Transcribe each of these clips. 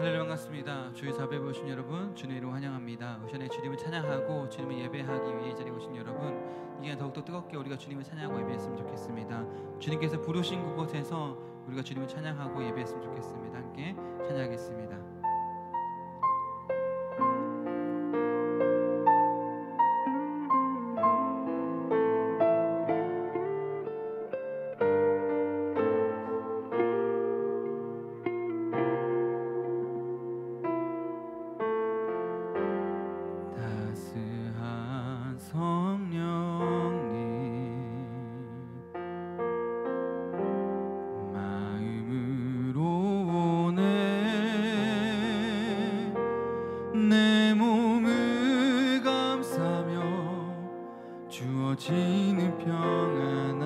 할렐루야, 반갑습니다. 주의 사배에 오신 여러분, 주님의 이름 환영합니다. 오션의 주님을 찬양하고 주님을 예배하기 위해 이 자리에 오신 여러분, 이 시간 더욱더 뜨겁게 우리가 주님을 찬양하고 예배했으면 좋겠습니다. 주님께서 부르신 그곳에서 우리가 주님을 찬양하고 예배했으면 좋겠습니다. 함께 찬양하겠습니다. 내 몸을 감싸며 주어지는 평안함,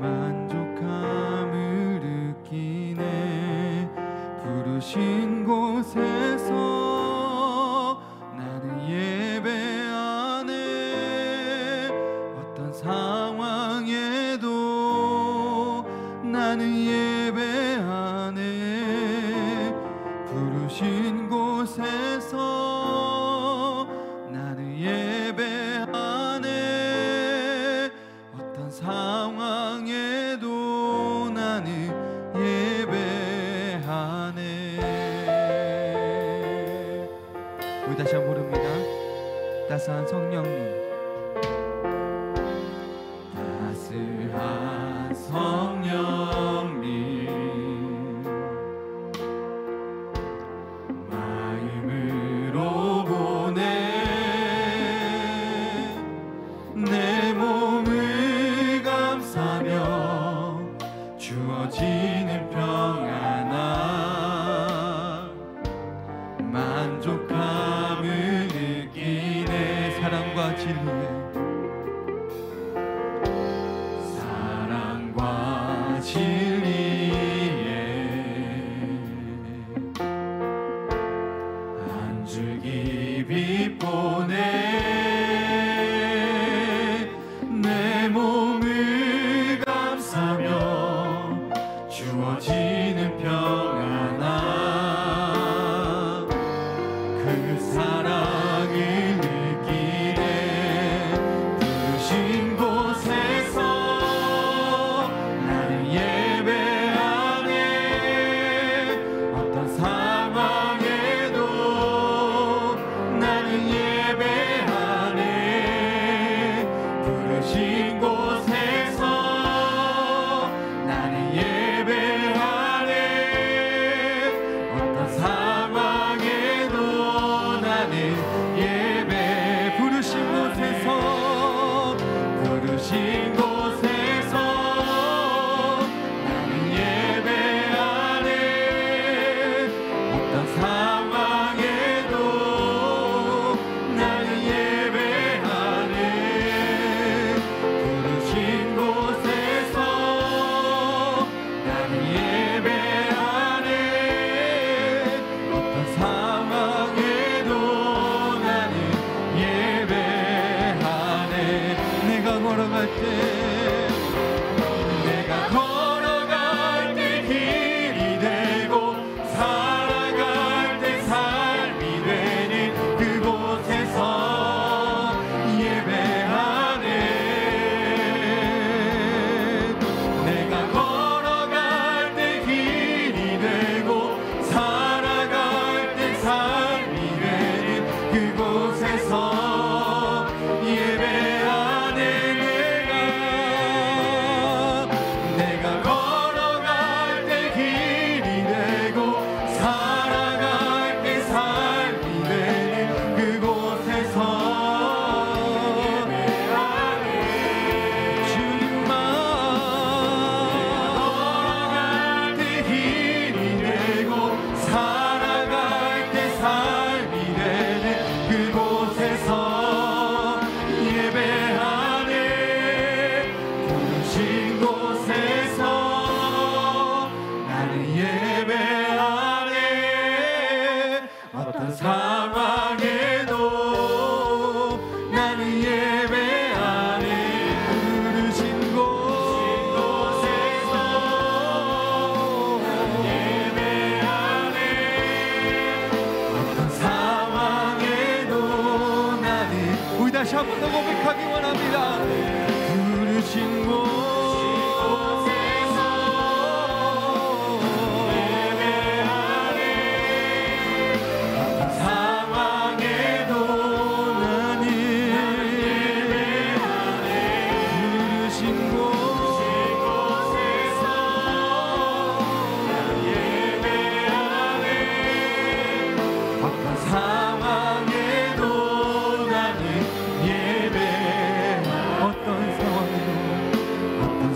만족함을 느끼네. 부르신 곳에서 나는 예배하네. 어떤 상황에도 나는 예배하네. 부르신 곳에서 나는 예배하네. 어떤 상황에도 나는 예배하네. 우리 다시 한번 부릅니다. 따스한 성령님, 따스한 성령님, 내 몸을 감싸며 주어지는 평안함, 만족함을 느끼네. 사랑과 진리에 한 줄기 빛 보내. 내 몸을 감싸며 주어지는 평안함, 그 사랑을 느끼네. 부르신 곳에서 나는 예배하네. 어떤 상황에도 나는 예배하네. 부르신 곳에서 나는 예배하네. 어떤 상황에도 나는 예배. 부르신 곳에서 나는 예배하네. 어떤 상황에도 나는 예배하네. 부르신 곳에서 나는 예배하네. 어떤 상황에도 나는 예배하네. 내가 걸어갈 때 길이 되고 살아갈 때 삶이 되는 그곳에서 예배하네. 내가 걸어갈 때 길이 되고 살아갈 때 삶이 되는 그곳에서 예배하네. 내가 걸어갈 때 길이 되고 살아갈 때 삶이 되는 그곳에서 예배하네. 주님만. 걸어갈 때 길이 되고 살아갈 때 삶이 되는 그곳에서 다시 한 번 더 고백하기 원합니다. 부르신 곳에서 예배하네. 상황에도 나는 예배하네. 부르신 곳에서 예배하네. 어떤 상황에도 나는 예배하네. 어떤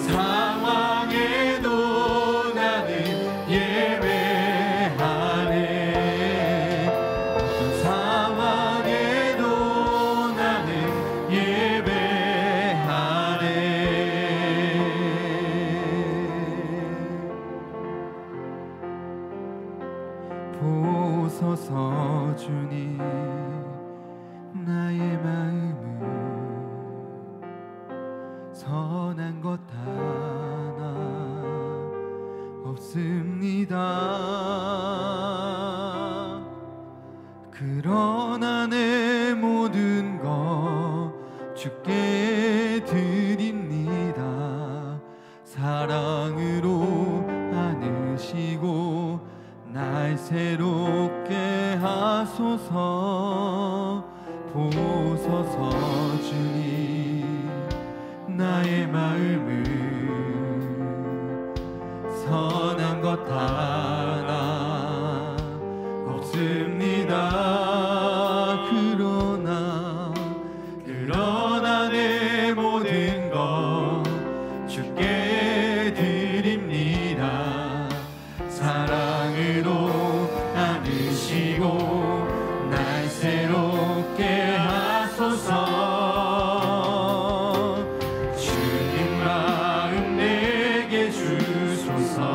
상황에도 나는 예배하네. 어떤 상황에도 나는 예배하네. 보소서 주님 나의 마음을 선한 것 하나 없습니다. 그러나 내 모든 것 주께 드립니다. 사랑으로 안으시고 날 새롭게 하소서. 보소서 주님 나의 마음을 선한 것 하나 없습니다. 그러나 내 모든 것 주께 드립니다. 사랑으로 안으시고 날 새롭게 하소서. 주님 마음 내게 주소서.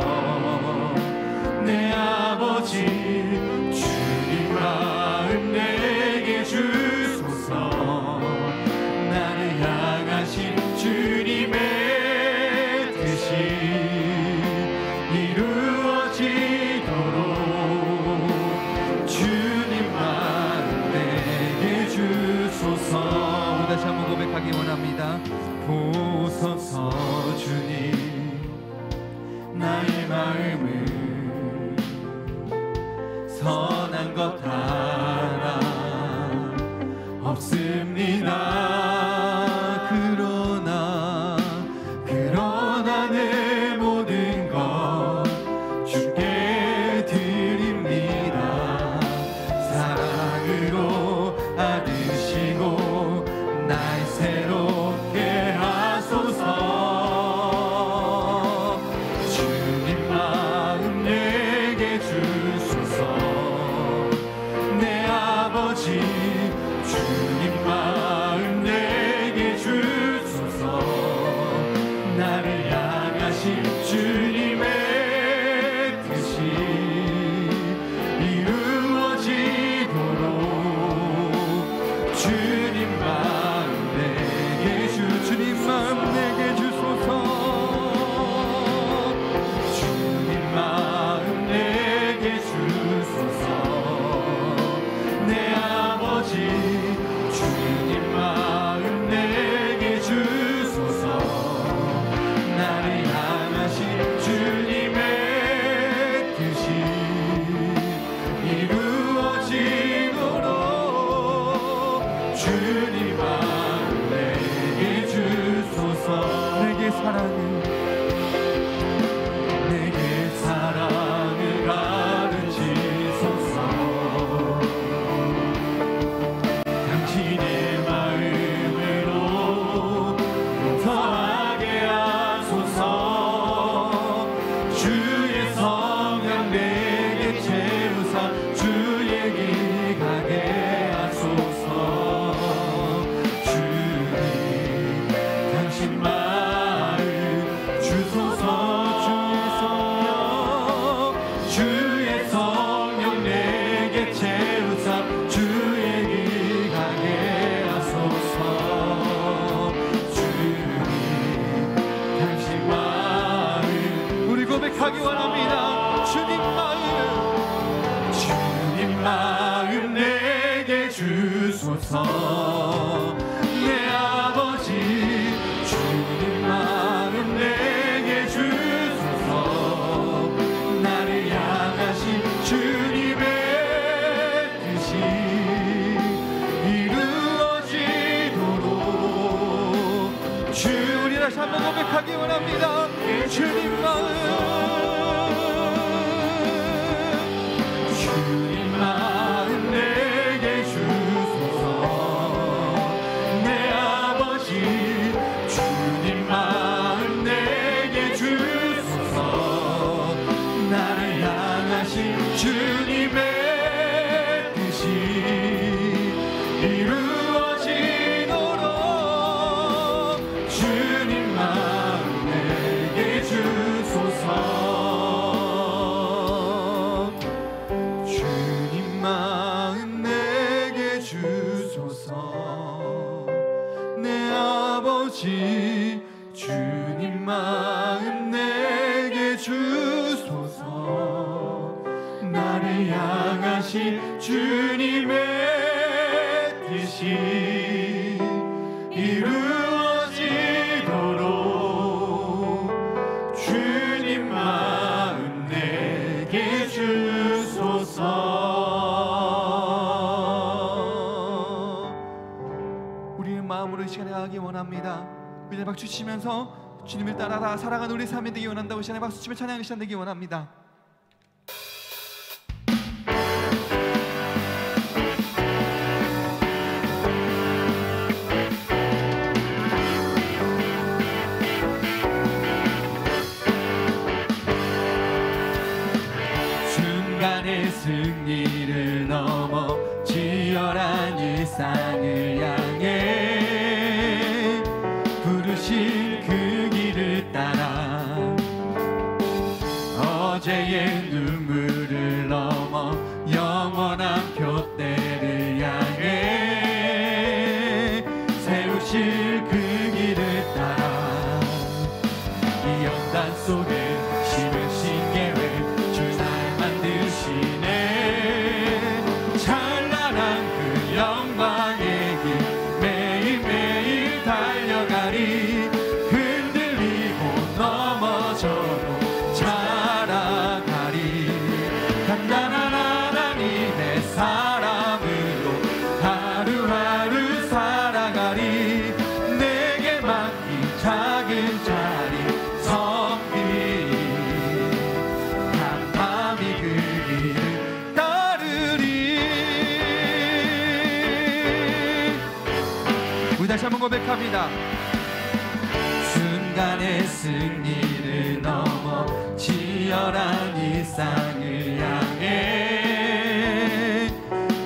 내 아버지 주님 마음 내게 주소서. 나를 향하신 주님의 뜻이 이루어지도록 주님 마음 내게 주소서. 다시 한번 고백하기 원합니다. 보소서 주님 나의 마음을 선한 것 하나 없습니다. 그러나 내 모든 것 주께 드립니다. 사랑으로 안으시고 날 새롭게 하소서. 주님 마음 내게 주소서. 내 아버지 주님 마음 내게 주소서. 나를 향하신 주님의 뜻이 이루어지도록 주님 마음 내게 주소서. 주님 마음 내게 주소서. 내 아버지 주님 마음 내게 주소서. 나를 향하신 주님의 뜻이 이루어지도록 주님 마음 내게 주소서. 내게 사랑을 가르치소서. 당신의 마음으로 용서하게 하소서. 주의 성령 내게 채우사 주의 길 가게 하소서. 주님 당신 마음 주소서. 주의 성령 내게 채우사 주의 길 가게 하소서. 주님 당신 마음 우리 고백하기 원합니다. 주님 마음 내게 주소서. 고백하기 원합니다. 주님 마음, 주님 마음 내게 주소서. 내 아버지 주님 마음 내게 주소서. 나를 향하신 주님의 뜻이 이루어지도록 주님 마음 내게 주소서. 주님 마음 내게 주소서. 내 아버지 주님 마음 내게 주소서. 나를 향하신 주님의 뜻이 이루어지도록 주님 마음 내게 주소서. 우리의 마음으로 이 시간에 하기 원합니다. 우리 박수 치면서 주님을 따라 살아가는 우리 삶이 되기 원한다고 이 시간에 박수 치며 찬양하는 시간 되기 원합니다. 순간의 승리를 넘어 치열한 일상을 향해 부르신 그 길을 따라 어제의 눈물을 넘어 영원한 표대를 향해 세우실 그 길을 따라 이 연단 속에 심으신 계획 찬란한 그 영광의 길 매일매일 달려가리. 흔들리고 넘어져도 자라가리. 단단한 하나님의 사람으로 하루하루 살아가리. 내게 맡긴 작은 자리 섬기리. 담담히 그 길을 따르리. 우리 다시 한번 고백합니다. 순간의 승리를 넘어 치열한 일상을 향해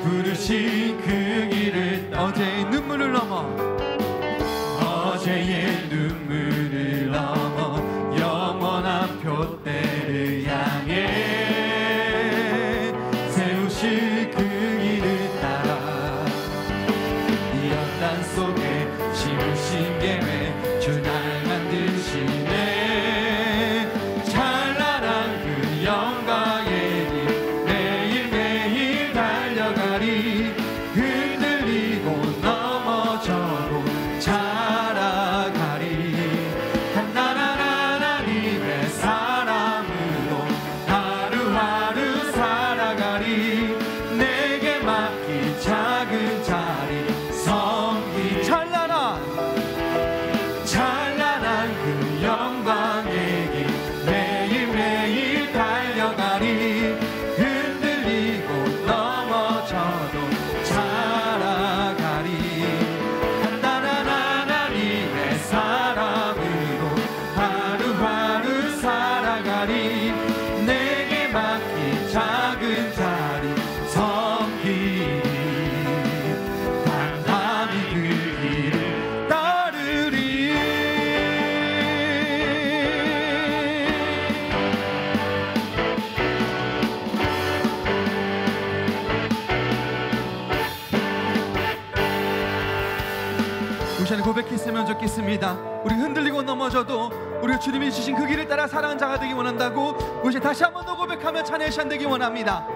부르신 그 길을 어제의 눈물을 넘어 어제의 눈물을 넘어 영원한 표대를 향해 세우실 그 길을 따라 이 연단 속에 심으신 계획 주 날 만드시네. 찬란한 그 영광의 길 매일매일 달려가리. 흔들리고 넘어져도 자라가리. 단단한 하나님의 사람으로 하루하루 살아가리. 내게 맡긴 작은 자리 섬기. 찬란한 그 영광의 길 매일매일 달려가리. 흔들리고 넘어져도 자라가리. 단단한 하나님의 사람으로 하루하루 살아가리. 내게 맡긴 작은 자리 섬기리. 담담히 그 길을 따르리. 우리 시간에 고백했으면 좋겠습니다. 우리 흔들리고 넘어져도 우리가 주님이 주신 그 길을 따라 살아가는 자가 되기 원한다고 우리 시간에 다시 한 번 더 고백하며 찬양의 시간 되기 원합니다.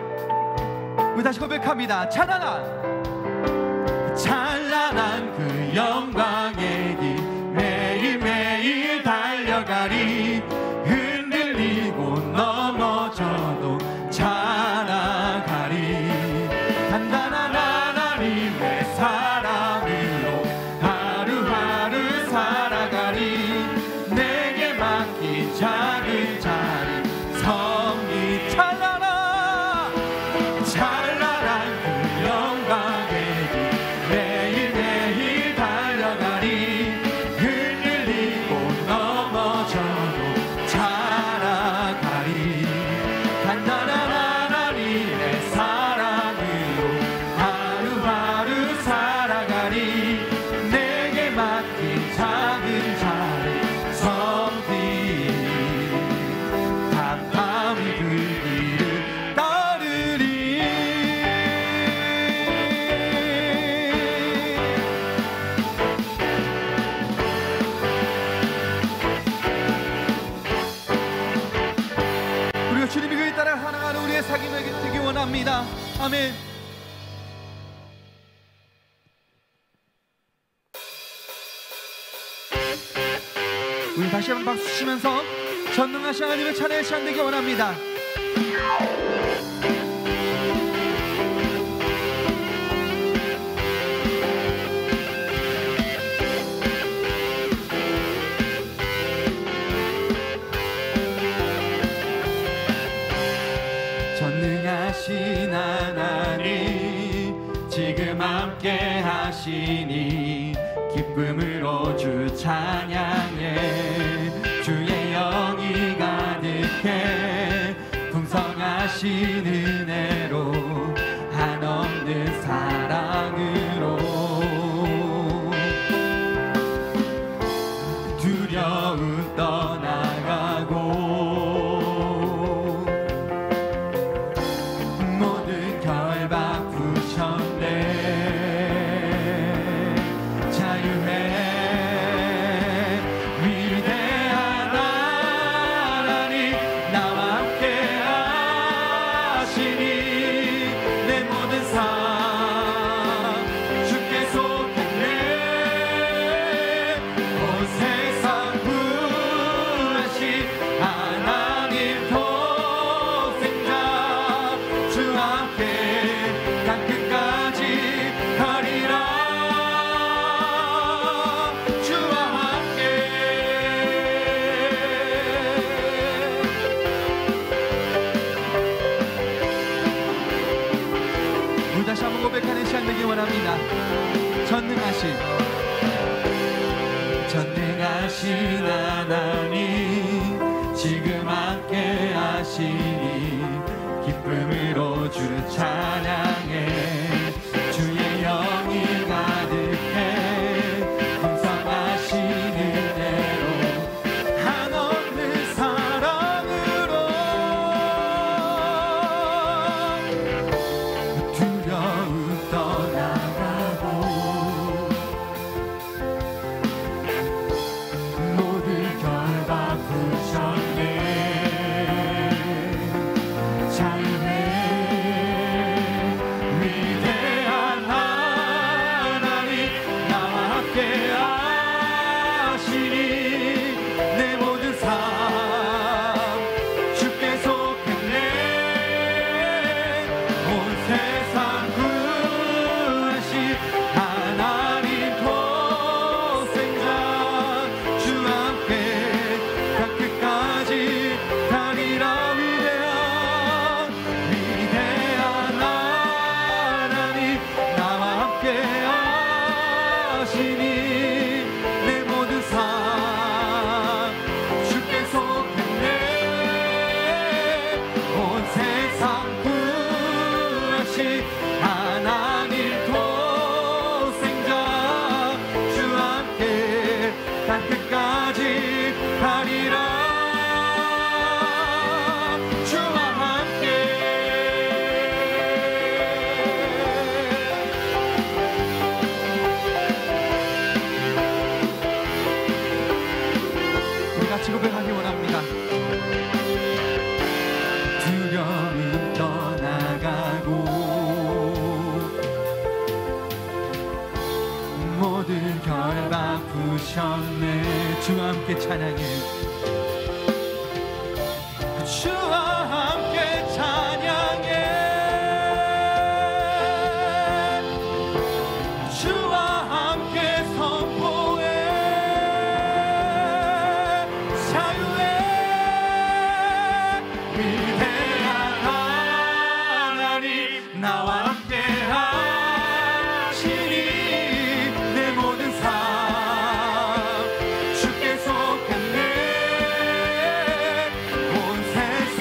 우리 다시 고백합니다. 찬란한 그 영광의 길 매일매일 달려가리. 흔들리고 넘어져도 자라가리. 단단한 하나님의 사랑으로 하루하루 살아가리. 내 아멘. 우리 다시 한번 박수 치면서 전능하신 하나님의 찬양의 시간 되기 원합니다. 전능하신 하나님 지금 함께 하시니 기쁨으로 주 찬양해. 주의 영이 가득해 풍성하신 은혜로 한없는 사랑으로 두려움 떠나가고 모든 결박 푸셨네. 다시 한번 고백하는 시간 되기 원합니다. 전능하신 하나님 지금 함께 하시니 기쁨으로 주 찬양해. 주의 영이 가득해 풍성하신 은혜로 한없는 사랑으로 두려움 떠나가고 모든 결박 푸셨네. 고백하기 원합니다. 두려움 떠나가고 모든 결박 푸셨네. 주와 함께 찬양해. 주와 함께 찬양해. 주와 함께 선포해. 나와 함께 하시니 내 모든 삶 주께 속했네. 온 세상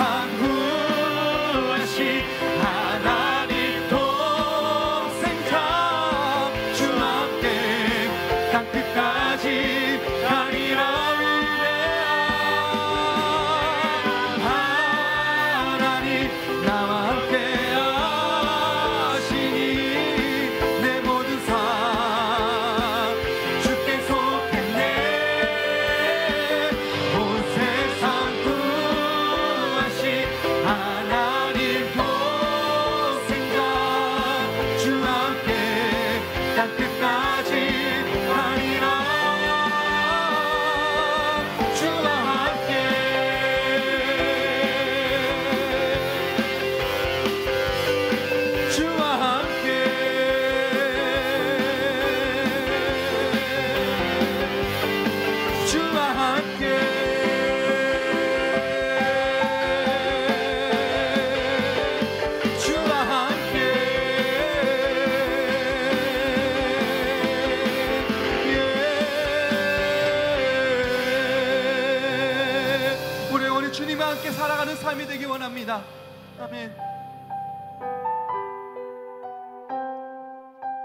주님과 함께 살아가는 삶이 되기 원합니다. 아멘.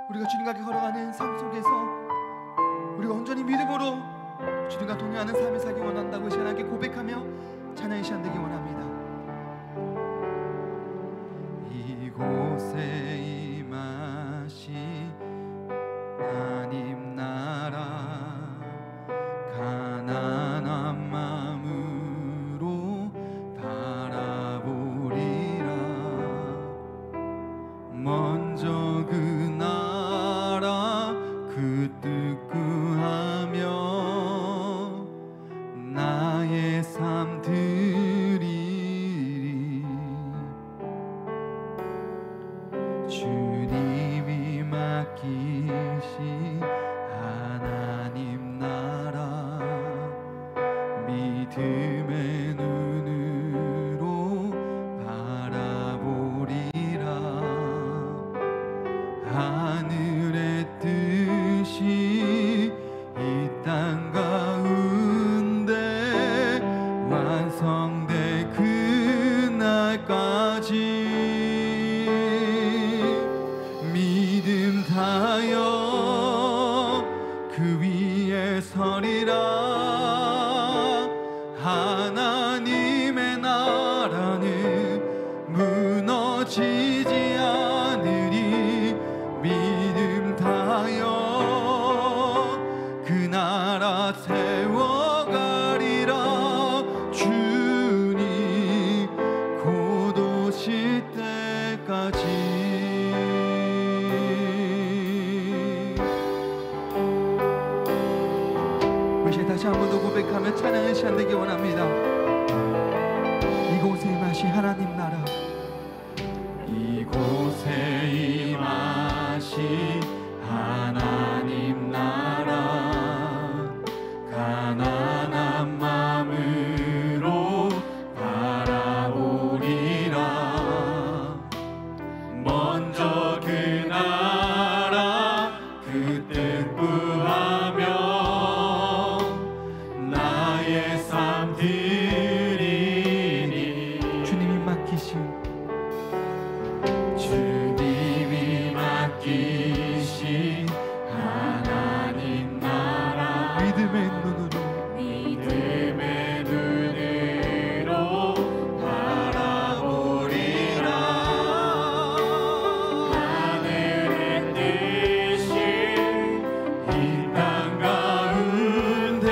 우리가 주님과 함께 걸어가는 삶 속에서 우리가 온전히 믿음으로 주님과 동행하는 삶을 살기 원한다고 이 시간 함께 고백하며 찬양의 시간 되기 원합니다. 이곳에 임하시 하나님 나라 가난한 마음으로 바라보리라. 먼저 그 나라 그 뜻 구하며 나의 삶 드리리. 주님이 맡기신 하나님 나라 믿음의 눈으로 바라보리라. 하늘의 뜻이 이 땅 가운데 완성될 그날까지 믿음 다여 그 위에 서리라. 하나님의 나라는 무너지지 않으리. 믿음 다여 그 나라 세워가리라. 주님 곧 오실 때까지. 다시 한 번 더 고백하며 찬양의 시간 되기 원합니다. 이곳에 임하신 하나님 나라 이곳에 임하신 하나님 나라 가난한 마음으로 바라보리라. 먼저 그 나라 그 뜻 구하며 나의 삶 드리니. 주님이 맡기신 하나님 나라 믿음의 눈으로 바라보리라. 하늘의 뜻이 이 땅 가운데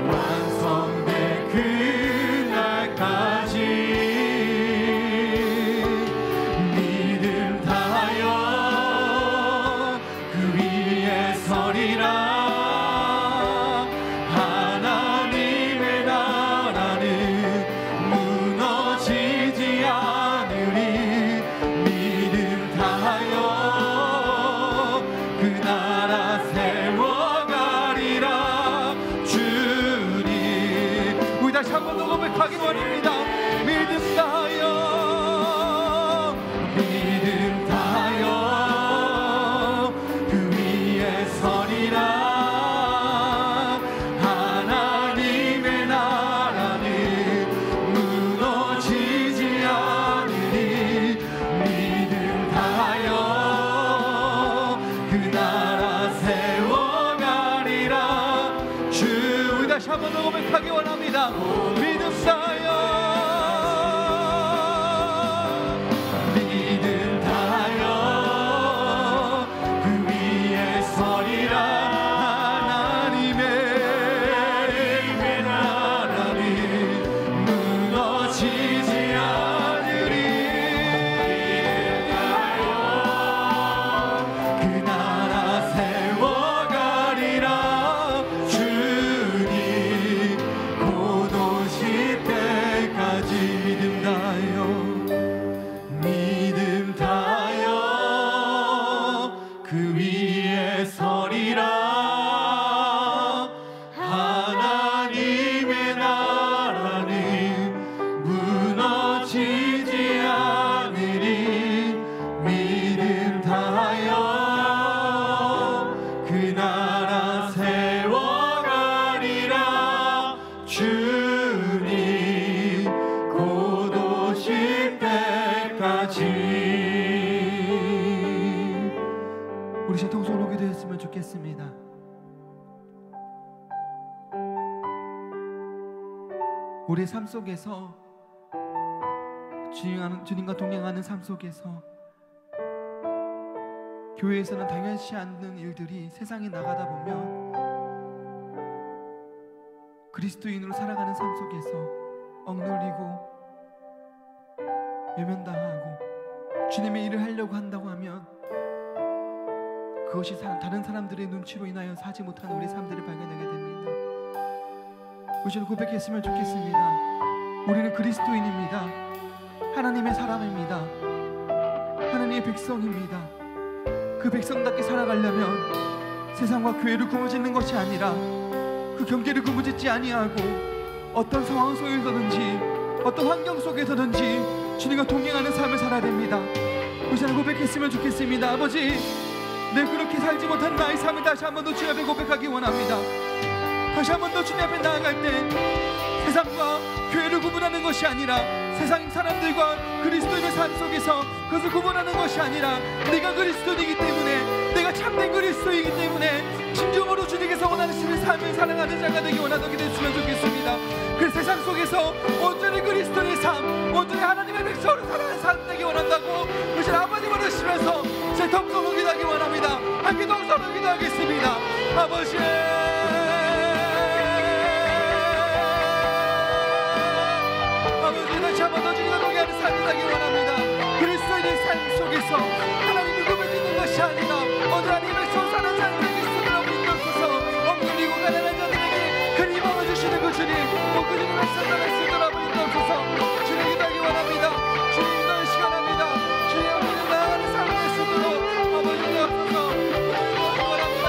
완성될 그날까지 믿음 다하여 그 위에 서리라. 하나님의 나라는 무너지지 않으리. 믿음 다하여 그 나라 세워가리라. 주님 우리 다시 한 번 더 고백하기 원합니다. 믿음 다하여 그 위에 서리라. 하나님의 나라는 무너지지 않으리. 믿음 다하여 그 나라 세워가리라. 주 우리 다시 한 번 더 고백하기 원합니다. 믿음 다하여 그 위에 서리라. 하나님의 나라는 무너지지 않으리. 그 나라 세워가리라. 주님 곧 오실 때까지 믿음 다하여 그 위에 서리라. 하나님의 나라는 무너지지 않으리. 믿음 다하여 그 나라 세워가리라. 주님 주셨으면 좋겠습니다. 우리의 삶 속에서 주님과 동행하는 삶 속에서 교회에서는 당연시 않는 일들이 세상에 나가다 보면 그리스도인으로 살아가는 삶 속에서 억눌리고 외면당하고 주님의 일을 하려고 한다고 하면 그것이 다른 사람들의 눈치로 인하여 사지 못하는 우리 삶들을 발견하게 됩니다. 우리는 고백했으면 좋겠습니다. 우리는 그리스도인입니다. 하나님의 사람입니다. 하나님의 백성입니다. 그 백성답게 살아가려면 세상과 교회를 구분짓는 것이 아니라 그 경계를 구분짓지 아니하고 어떤 상황 속에서든지 어떤 환경 속에서든지 주님과 동행하는 삶을 살아야 됩니다. 우리는 고백했으면 좋겠습니다. 아버지, 내 그렇게 살지 못한 나의 삶을 다시 한 번 더 주님 앞에 고백하기 원합니다. 다시 한 번 더 주님 앞에 나아갈 때 세상과 교회를 구분하는 것이 아니라 세상 사람들과 그리스도인의 삶 속에서 그것을 구분하는 것이 아니라 내가 그리스도이기 때문에, 내가 참된 그리스도이기 때문에 진정으로 주님께서 원하시는 삶을 살아가는 자가 되기 원하게 됐으면 좋겠습니다. 그 세상 속에서 온전히 그리스도의 삶, 온전히 하나님의 백성으로 살아가는 삶 되기 원한다고 우리 아버님을 하시면서 제 동서로 기도하기 원합니다. 함께 동서로 기도하겠습니다. 아버지, 다시 한번 더 주님과 동행하는 삶이 되기 원합니다. 그리스도인의 삶 속에서 하나님을 구별짓는 것이 아니라 오늘 하나님의 백성 사는 자들에게 쓰느라고 인도하소서. 억눌리고 가난한 자들에게 큰 희망을 주시는 그 주님, 그 주님의 백성들을 쓰느라고 인도하소서. 주님 기도하기 원합니다. 주님 기도하기 시간합니다. 주님 오늘 나아가는 삶을 쓰도록 아버지 인도하소서. 기도하기 원합니다.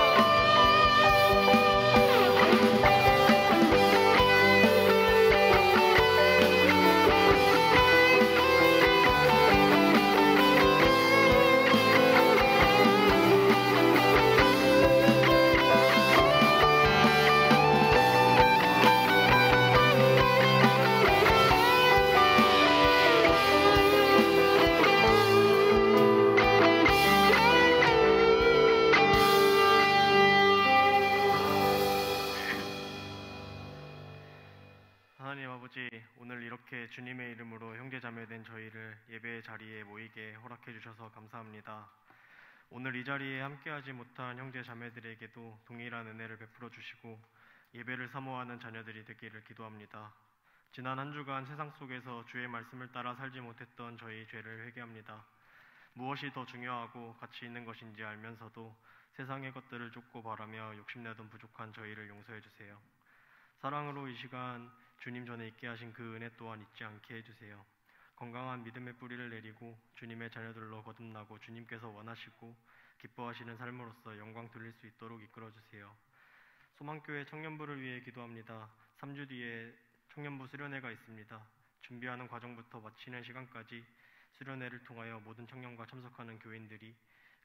하나님 아버지, 오늘 이렇게 주님의 이름으로 형제자매된 저희를 예배의 자리에 모이게 허락해 주셔서 감사합니다. 오늘 이 자리에 함께하지 못한 형제자매들에게도 동일한 은혜를 베풀어 주시고 예배를 사모하는 자녀들이 되기를 기도합니다. 지난 한 주간 세상 속에서 주의 말씀을 따라 살지 못했던 저희 죄를 회개합니다. 무엇이 더 중요하고 가치 있는 것인지 알면서도 세상의 것들을 쫓고 바라며 욕심내던 부족한 저희를 용서해 주세요. 사랑으로 이 시간 주님 전에 있게 하신 그 은혜 또한 잊지 않게 해주세요. 건강한 믿음의 뿌리를 내리고 주님의 자녀들로 거듭나고 주님께서 원하시고 기뻐하시는 삶으로서 영광 돌릴 수 있도록 이끌어주세요. 소망교회 청년부를 위해 기도합니다. 3주 뒤에 청년부 수련회가 있습니다. 준비하는 과정부터 마치는 시간까지 수련회를 통하여 모든 청년과 참석하는 교인들이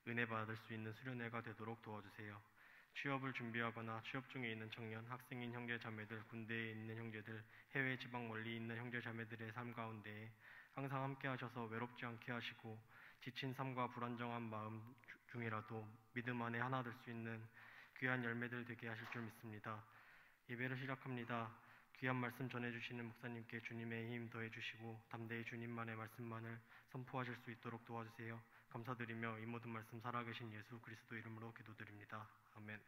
은혜 받을 수 있는 수련회가 되도록 도와주세요. 취업을 준비하거나 취업 중에 있는 청년, 학생인 형제 자매들, 군대에 있는 형제들, 해외 지방 멀리 있는 형제 자매들의 삶 가운데에 항상 함께 하셔서 외롭지 않게 하시고 지친 삶과 불안정한 마음 중이라도 믿음 안에 하나 될 수 있는 귀한 열매들 되게 하실 줄 믿습니다. 예배를 시작합니다. 귀한 말씀 전해주시는 목사님께 주님의 힘 더해주시고 담대히 주님만의 말씀만을 선포하실 수 있도록 도와주세요. 감사드리며 이 모든 말씀 살아계신 예수 그리스도 이름으로 기도드립니다. 아멘.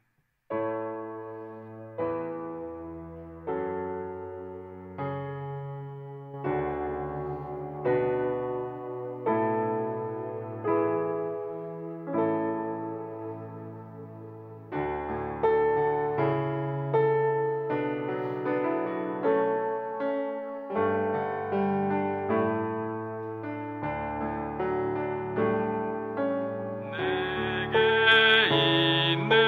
내게 있는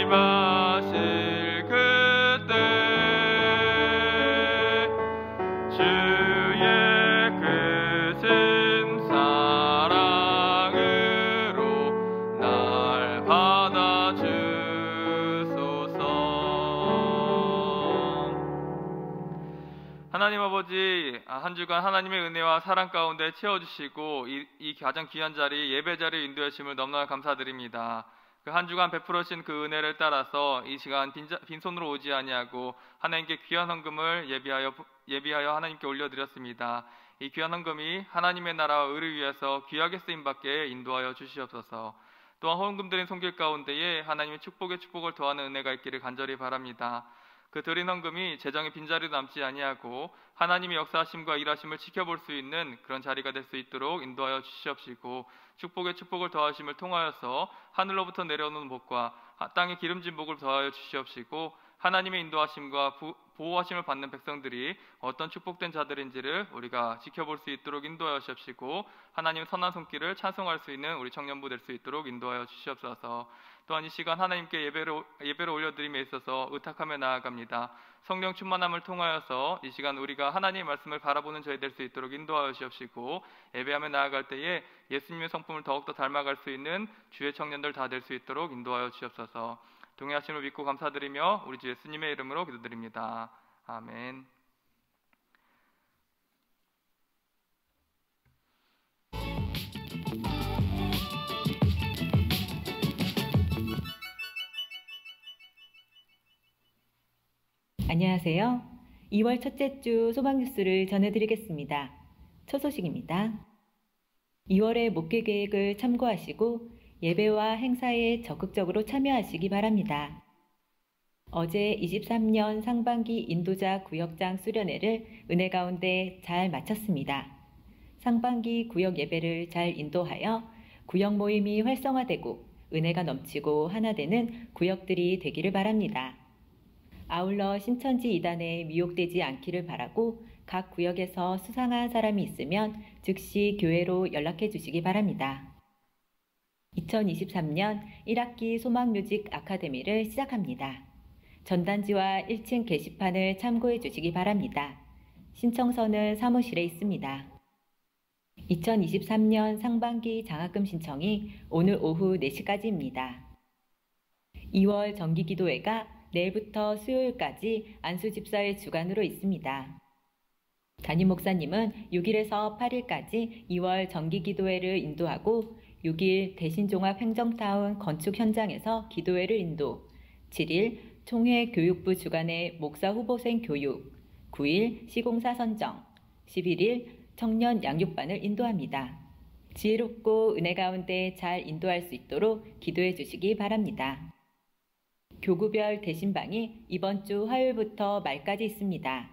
임하실 그때 주의 크신 사랑으로 날 받아주소서. 하나님 아버지, 한 주간 하나님의 은혜와 사랑 가운데 채워주시고 이 가장 귀한 자리, 예배 자리에 인도해 주심을 너무나 감사드립니다. 그 한 주간 베풀어신 그 은혜를 따라서 이 시간 빈손으로 오지 아니하고 하나님께 귀한 헌금을 예비하여 하나님께 올려드렸습니다. 이 귀한 헌금이 하나님의 나라와 의를 위해서 귀하게 쓰임받게 인도하여 주시옵소서. 또한 헌금 드린 손길 가운데에 하나님의 축복에 축복을 더하는 은혜가 있기를 간절히 바랍니다. 그 드린 헌금이 재정의 빈자리도 남지 아니하고 하나님의 역사하심과 일하심을 지켜볼 수 있는 그런 자리가 될 수 있도록 인도하여 주시옵시고, 축복에 축복을 더하심을 통하여서 하늘로부터 내려오는 복과 땅의 기름진 복을 더하여 주시옵시고, 하나님의 인도하심과 보호하심을 받는 백성들이 어떤 축복된 자들인지를 우리가 지켜볼 수 있도록 인도하여 주시옵시고, 하나님의 선한 손길을 찬송할 수 있는 우리 청년부 될 수 있도록 인도하여 주시옵소서. 또한 이 시간 하나님께 예배를 올려드림에 있어서 의탁하며 나아갑니다. 성령 충만함을 통하여서 이 시간 우리가 하나님의 말씀을 바라보는 저희 될 수 있도록 인도하여 주시옵시고, 예배하며 나아갈 때에 예수님의 성품을 더욱더 닮아갈 수 있는 주의 청년들 다 될 수 있도록 인도하여 주옵소서. 동행하심을 믿고 감사드리며 우리 주 예수님의 이름으로 기도드립니다. 아멘. 안녕하세요. 2월 첫째 주 소망 뉴스를 전해드리겠습니다. 첫 소식입니다. 2월의 목회 계획을 참고하시고 예배와 행사에 적극적으로 참여하시기 바랍니다. 어제 23년 상반기 인도자 구역장 수련회를 은혜 가운데 잘 마쳤습니다. 상반기 구역 예배를 잘 인도하여 구역 모임이 활성화되고 은혜가 넘치고 하나 되는 구역들이 되기를 바랍니다. 아울러 신천지 이단에 미혹되지 않기를 바라고 각 구역에서 수상한 사람이 있으면 즉시 교회로 연락해 주시기 바랍니다. 2023년 1학기 소망뮤직 아카데미를 시작합니다. 전단지와 1층 게시판을 참고해 주시기 바랍니다. 신청서는 사무실에 있습니다. 2023년 상반기 장학금 신청이 오늘 오후 4시까지입니다. 2월 정기기도회가 내일부터 수요일까지 안수집사의 주간으로 있습니다. 담임 목사님은 6일에서 8일까지 2월 정기기도회를 인도하고 6일 대신종합행정타운 건축 현장에서 기도회를 인도, 7일 총회교육부 주간의 목사 후보생 교육, 9일 시공사 선정, 11일 청년 양육반을 인도합니다. 지혜롭고 은혜 가운데 잘 인도할 수 있도록 기도해 주시기 바랍니다. 교구별 대신방이 이번 주 화요일부터 말까지 있습니다.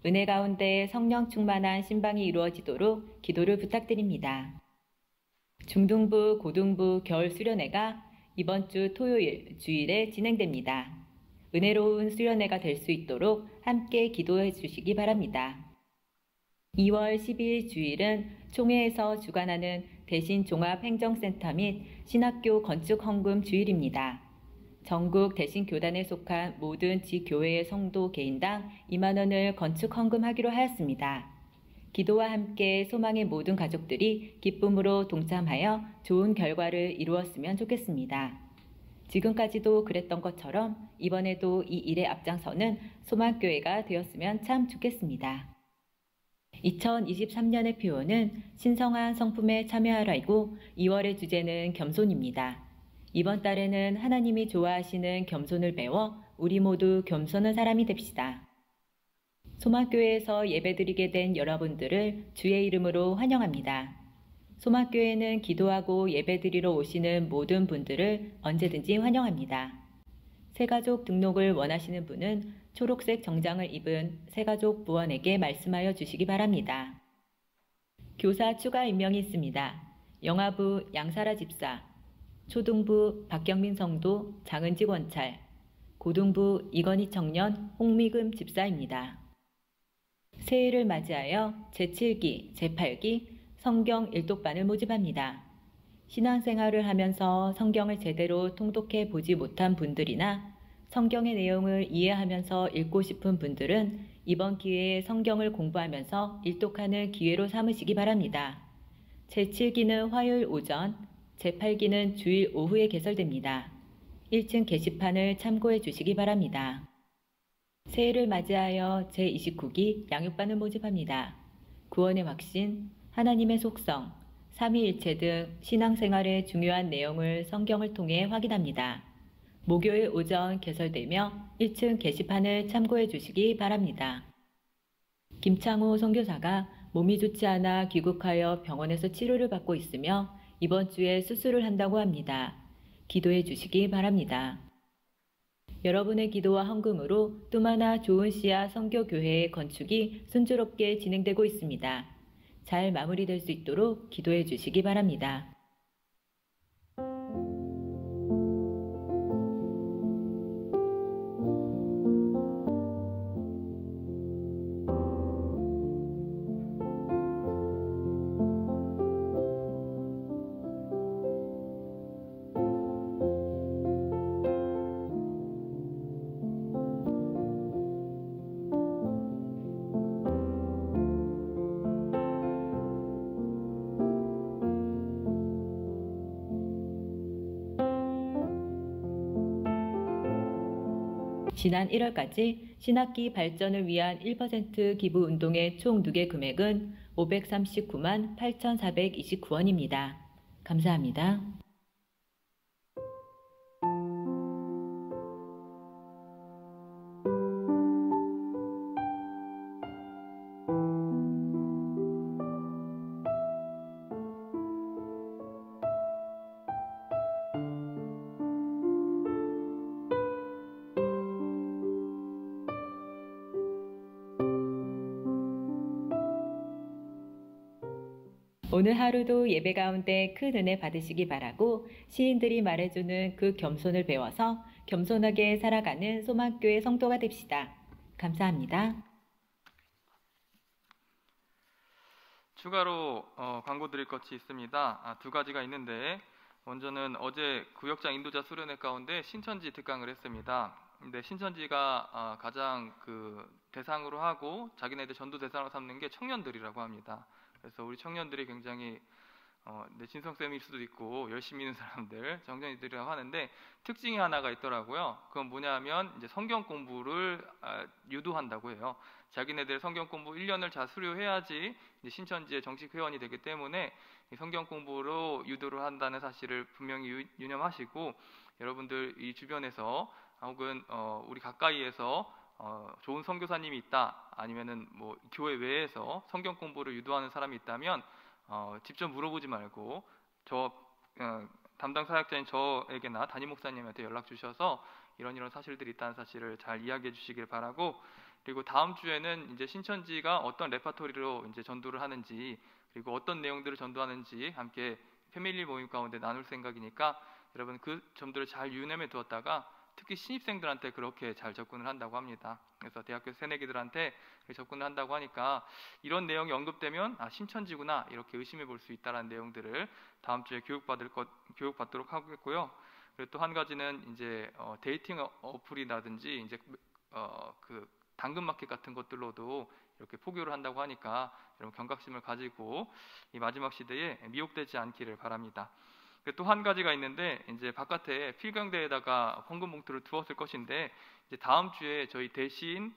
은혜 가운데 성령 충만한 신방이 이루어지도록 기도를 부탁드립니다. 중등부, 고등부 겨울 수련회가 이번 주 토요일, 주일에 진행됩니다. 은혜로운 수련회가 될 수 있도록 함께 기도해 주시기 바랍니다. 2월 12일 주일은 총회에서 주관하는 대신종합행정센터 및 신학교 건축 헌금 주일입니다. 전국 대신교단에 속한 모든 지교회의 성도 개인당 2만 원을 건축 헌금하기로 하였습니다. 기도와 함께 소망의 모든 가족들이 기쁨으로 동참하여 좋은 결과를 이루었으면 좋겠습니다. 지금까지도 그랬던 것처럼 이번에도 이 일에 앞장서는 소망교회가 되었으면 참 좋겠습니다. 2023년의 표어는 신성한 성품에 참여하라이고 2월의 주제는 겸손입니다. 이번 달에는 하나님이 좋아하시는 겸손을 배워 우리 모두 겸손한 사람이 됩시다. 소망교회에서 예배드리게 된 여러분들을 주의 이름으로 환영합니다. 소망교회는 기도하고 예배드리러 오시는 모든 분들을 언제든지 환영합니다. 새가족 등록을 원하시는 분은 초록색 정장을 입은 새가족 부원에게 말씀하여 주시기 바랍니다. 교사 추가 임명이 있습니다. 영화부 양사라 집사, 초등부 박경민 성도 장은직 원찰, 고등부 이건희 청년 홍미금 집사입니다. 새해를 맞이하여 제7기, 제8기 성경 일독반을 모집합니다. 신앙생활을 하면서 성경을 제대로 통독해 보지 못한 분들이나 성경의 내용을 이해하면서 읽고 싶은 분들은 이번 기회에 성경을 공부하면서 일독하는 기회로 삼으시기 바랍니다. 제7기는 화요일 오전, 제8기는 주일 오후에 개설됩니다. 1층 게시판을 참고해 주시기 바랍니다. 새해를 맞이하여 제29기 양육반을 모집합니다. 구원의 확신, 하나님의 속성, 삼위일체 등 신앙생활의 중요한 내용을 성경을 통해 확인합니다. 목요일 오전 개설되며 1층 게시판을 참고해 주시기 바랍니다. 김창호 선교사가 몸이 좋지 않아 귀국하여 병원에서 치료를 받고 있으며 이번 주에 수술을 한다고 합니다. 기도해 주시기 바랍니다. 여러분의 기도와 헌금으로 뚜마나 좋은 씨앗 선교교회의 건축이 순조롭게 진행되고 있습니다. 잘 마무리될 수 있도록 기도해 주시기 바랍니다. 지난 1월까지 신학기 발전을 위한 1% 기부 운동의 총 누계 금액은 539만 8,429원입니다. 감사합니다. 오늘 하루도 예배 가운데 큰 은혜 받으시기 바라고 시인들이 말해주는 그 겸손을 배워서 겸손하게 살아가는 소망교회 성도가 됩시다. 감사합니다. 추가로 광고 드릴 것이 있습니다. 두 가지가 있는데 먼저는 어제 구역장 인도자 수련회 가운데 신천지 특강을 했습니다. 근데 신천지가 가장 그 대상으로 하고 자기네들 전도 대상으로 삼는 게 청년들이라고 합니다. 그래서 우리 청년들이 굉장히 신성쌤일 수도 있고 열심히 있는 사람들 청년들이라고 하는데 특징이 하나가 있더라고요. 그건 뭐냐면 이제 성경 공부를 유도한다고 해요. 자기네들 성경 공부 1년을 잘 수료해야지 이제 신천지의 정식 회원이 되기 때문에 이 성경 공부로 유도를 한다는 사실을 분명히 유념하시고 여러분들 이 주변에서 혹은 우리 가까이에서 좋은 선교사님이 있다 아니면은 뭐 교회 외에서 성경 공부를 유도하는 사람이 있다면 직접 물어보지 말고 담당 사역자인 저에게나 담임 목사님한테 연락 주셔서 이런 사실들이 있다는 사실을 잘 이야기해 주시길 바라고, 그리고 다음 주에는 이제 신천지가 어떤 레파토리로 이제 전도를 하는지 그리고 어떤 내용들을 전도하는지 함께 패밀리 모임 가운데 나눌 생각이니까 여러분 그 점들을 잘 유념해 두었다가 특히 신입생들한테 그렇게 잘 접근을 한다고 합니다. 그래서 대학교 새내기들한테 접근을 한다고 하니까 이런 내용이 언급되면 신천지구나 이렇게 의심해 볼 수 있다는 내용들을 다음 주에 교육받도록 하겠고요. 그리고 또 한 가지는 이제 데이팅 어플이라든지 이제 그 당근마켓 같은 것들로도 이렇게 포교를 한다고 하니까 여러분 경각심을 가지고 이 마지막 시대에 미혹되지 않기를 바랍니다. 또 한 가지가 있는데 이제 바깥에 필경대에다가 헌금 봉투를 두었을 것인데 이제 다음 주에 저희 대신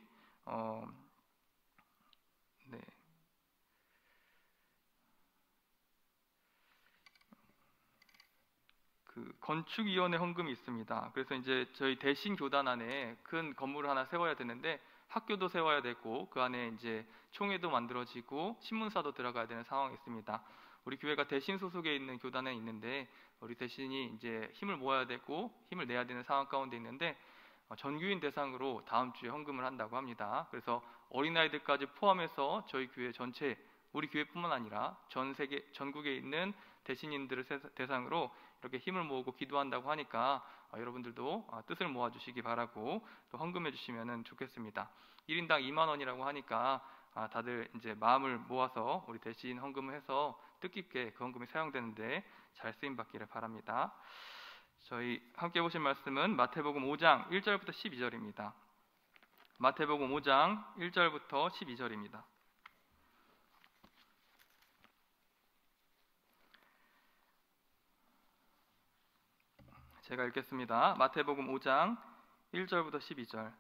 그 건축위원회 헌금이 있습니다. 그래서 이제 저희 대신 교단 안에 큰 건물을 하나 세워야 되는데 학교도 세워야 되고 그 안에 이제 총회도 만들어지고 신문사도 들어가야 되는 상황이 있습니다. 우리 교회가 대신 소속에 있는 교단에 있는데 우리 대신이 이제 힘을 모아야 되고 힘을 내야 되는 상황 가운데 있는데 전교인 대상으로 다음 주에 헌금을 한다고 합니다. 그래서 어린아이들까지 포함해서 저희 교회 전체, 우리 교회뿐만 아니라 전국에 있는 대신인들을 대상으로 이렇게 힘을 모으고 기도한다고 하니까 여러분들도 뜻을 모아주시기 바라고 또 헌금해 주시면 좋겠습니다. 1인당 2만 원이라고 하니까 다들 이제 마음을 모아서 우리 대신 헌금을 해서 뜻깊게 그 헌금이 사용되는데 잘 쓰임 받기를 바랍니다. 저희 함께 보실 말씀은 마태복음 5장 1절부터 12절입니다. 마태복음 5장 1절부터 12절입니다. 제가 읽겠습니다. 마태복음 5장 1절부터 12절.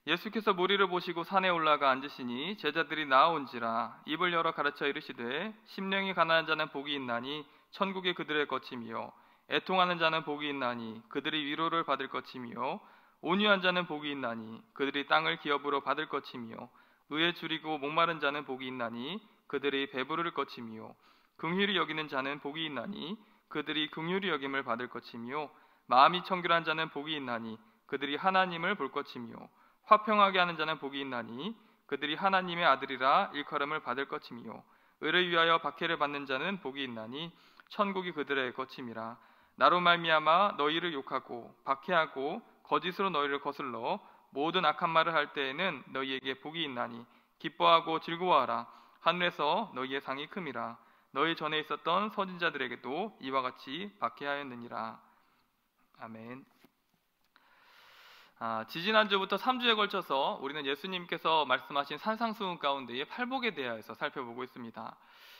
예수께서 무리를 보시고 산에 올라가 앉으시니 제자들이 나아온지라 입을 열어 가르쳐 이르시되 심령이 가난한 자는 복이 있나니 천국이 그들의 것이며 애통하는 자는 복이 있나니 그들이 위로를 받을 것이며 온유한 자는 복이 있나니 그들이 땅을 기업으로 받을 것이며 의에 줄이고 목마른 자는 복이 있나니 그들이 배부를 것이며 긍휼히 여기는 자는 복이 있나니 그들이 긍휼히 여김을 받을 것이며 마음이 청결한 자는 복이 있나니 그들이 하나님을 볼 것이며 화평하게 하는 자는 복이 있나니 그들이 하나님의 아들이라 일컬음을 받을 것이며 의를 위하여 박해를 받는 자는 복이 있나니 천국이 그들의 것임이라. 나로 말미암아 너희를 욕하고 박해하고 거짓으로 너희를 거슬러 모든 악한 말을 할 때에는 너희에게 복이 있나니 기뻐하고 즐거워하라. 하늘에서 너희의 상이 큼이라. 너희 전에 있었던 선지자들에게도 이와 같이 박해하였느니라. 아멘. 지지난주부터 3주에 걸쳐서 우리는 예수님께서 말씀하신 산상수훈 가운데의 팔복에 대하여서 살펴보고 있습니다.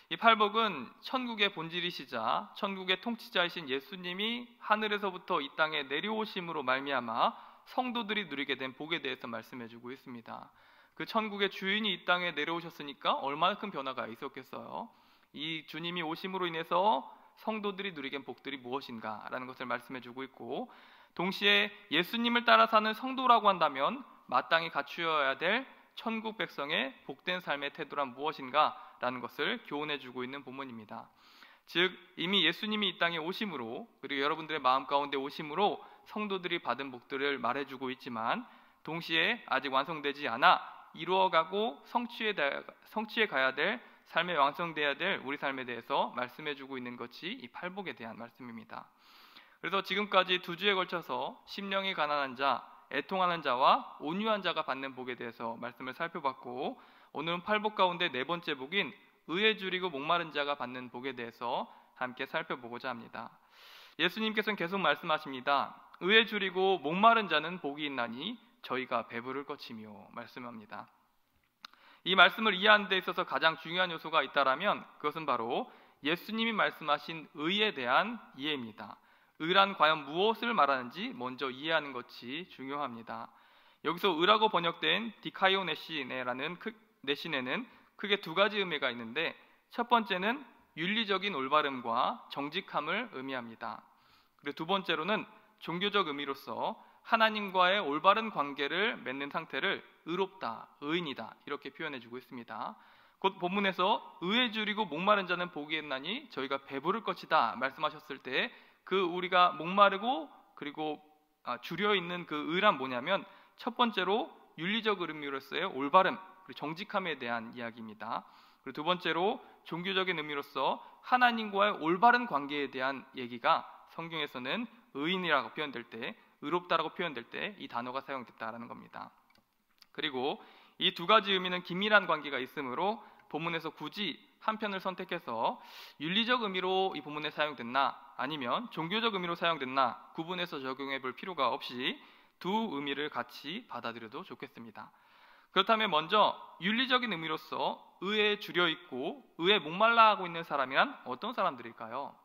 이 팔복은 천국의 본질이시자 천국의 통치자이신 예수님이 하늘에서부터 이 땅에 내려오심으로 말미암아 성도들이 누리게 된 복에 대해서 말씀해주고 있습니다. 그 천국의 주인이 이 땅에 내려오셨으니까 얼마나 큰 변화가 있었겠어요. 이 주님이 오심으로 인해서 성도들이 누리게 된 복들이 무엇인가라는 것을 말씀해주고 있고, 동시에 예수님을 따라 사는 성도라고 한다면 마땅히 갖추어야 될 천국 백성의 복된 삶의 태도란 무엇인가라는 것을 교훈해주고 있는 본문입니다. 즉 이미 예수님이 이 땅에 오심으로, 그리고 여러분들의 마음 가운데 오심으로 성도들이 받은 복들을 말해주고 있지만, 동시에 아직 완성되지 않아 이루어가고 성취해 가야 될 삶에 완성돼야 될 우리 삶에 대해서 말씀해주고 있는 것이 이 팔복에 대한 말씀입니다. 그래서 지금까지 2주에 걸쳐서 심령이 가난한 자, 애통하는 자와 온유한 자가 받는 복에 대해서 말씀을 살펴봤고, 오늘은 팔복 가운데 4번째 복인 의에 줄이고 목마른 자가 받는 복에 대해서 함께 살펴보고자 합니다. 예수님께서는 계속 말씀하십니다. 의에 줄이고 목마른 자는 복이 있나니 저희가 배부를 것이며 말씀합니다. 이 말씀을 이해하는 데 있어서 가장 중요한 요소가 있다라면 그것은 바로 예수님이 말씀하신 의에 대한 이해입니다. 의란 과연 무엇을 말하는지 먼저 이해하는 것이 중요합니다. 여기서 의라고 번역된 디카이오네시네라는 내시네는 크게 2가지 의미가 있는데, 첫 번째는 윤리적인 올바름과 정직함을 의미합니다. 그리고 2번째로는 종교적 의미로서 하나님과의 올바른 관계를 맺는 상태를 의롭다, 의인이다 이렇게 표현해주고 있습니다. 곧 본문에서 의에 줄이고 목마른 자는 복이 있나니 저희가 배부를 것이다 말씀하셨을 때 그 우리가 목마르고 그리고 줄여 있는 그 의란 뭐냐면, 첫 번째로 윤리적 의미로서의 올바름, 그리고 정직함에 대한 이야기입니다. 그리고 2번째로 종교적인 의미로서 하나님과의 올바른 관계에 대한 얘기가 성경에서는 의인이라고 표현될 때, 의롭다라고 표현될 때 이 단어가 사용됐다라는 겁니다. 그리고 이 2가지 의미는 긴밀한 관계가 있으므로 본문에서 굳이 한 편을 선택해서 윤리적 의미로 이 본문에 사용됐나 아니면 종교적 의미로 사용됐나 구분해서 적용해 볼 필요가 없이 2 의미를 같이 받아들여도 좋겠습니다. 그렇다면 먼저 윤리적인 의미로서 의에 줄여 있고 의에 목말라 하고 있는 사람이란 어떤 사람들일까요?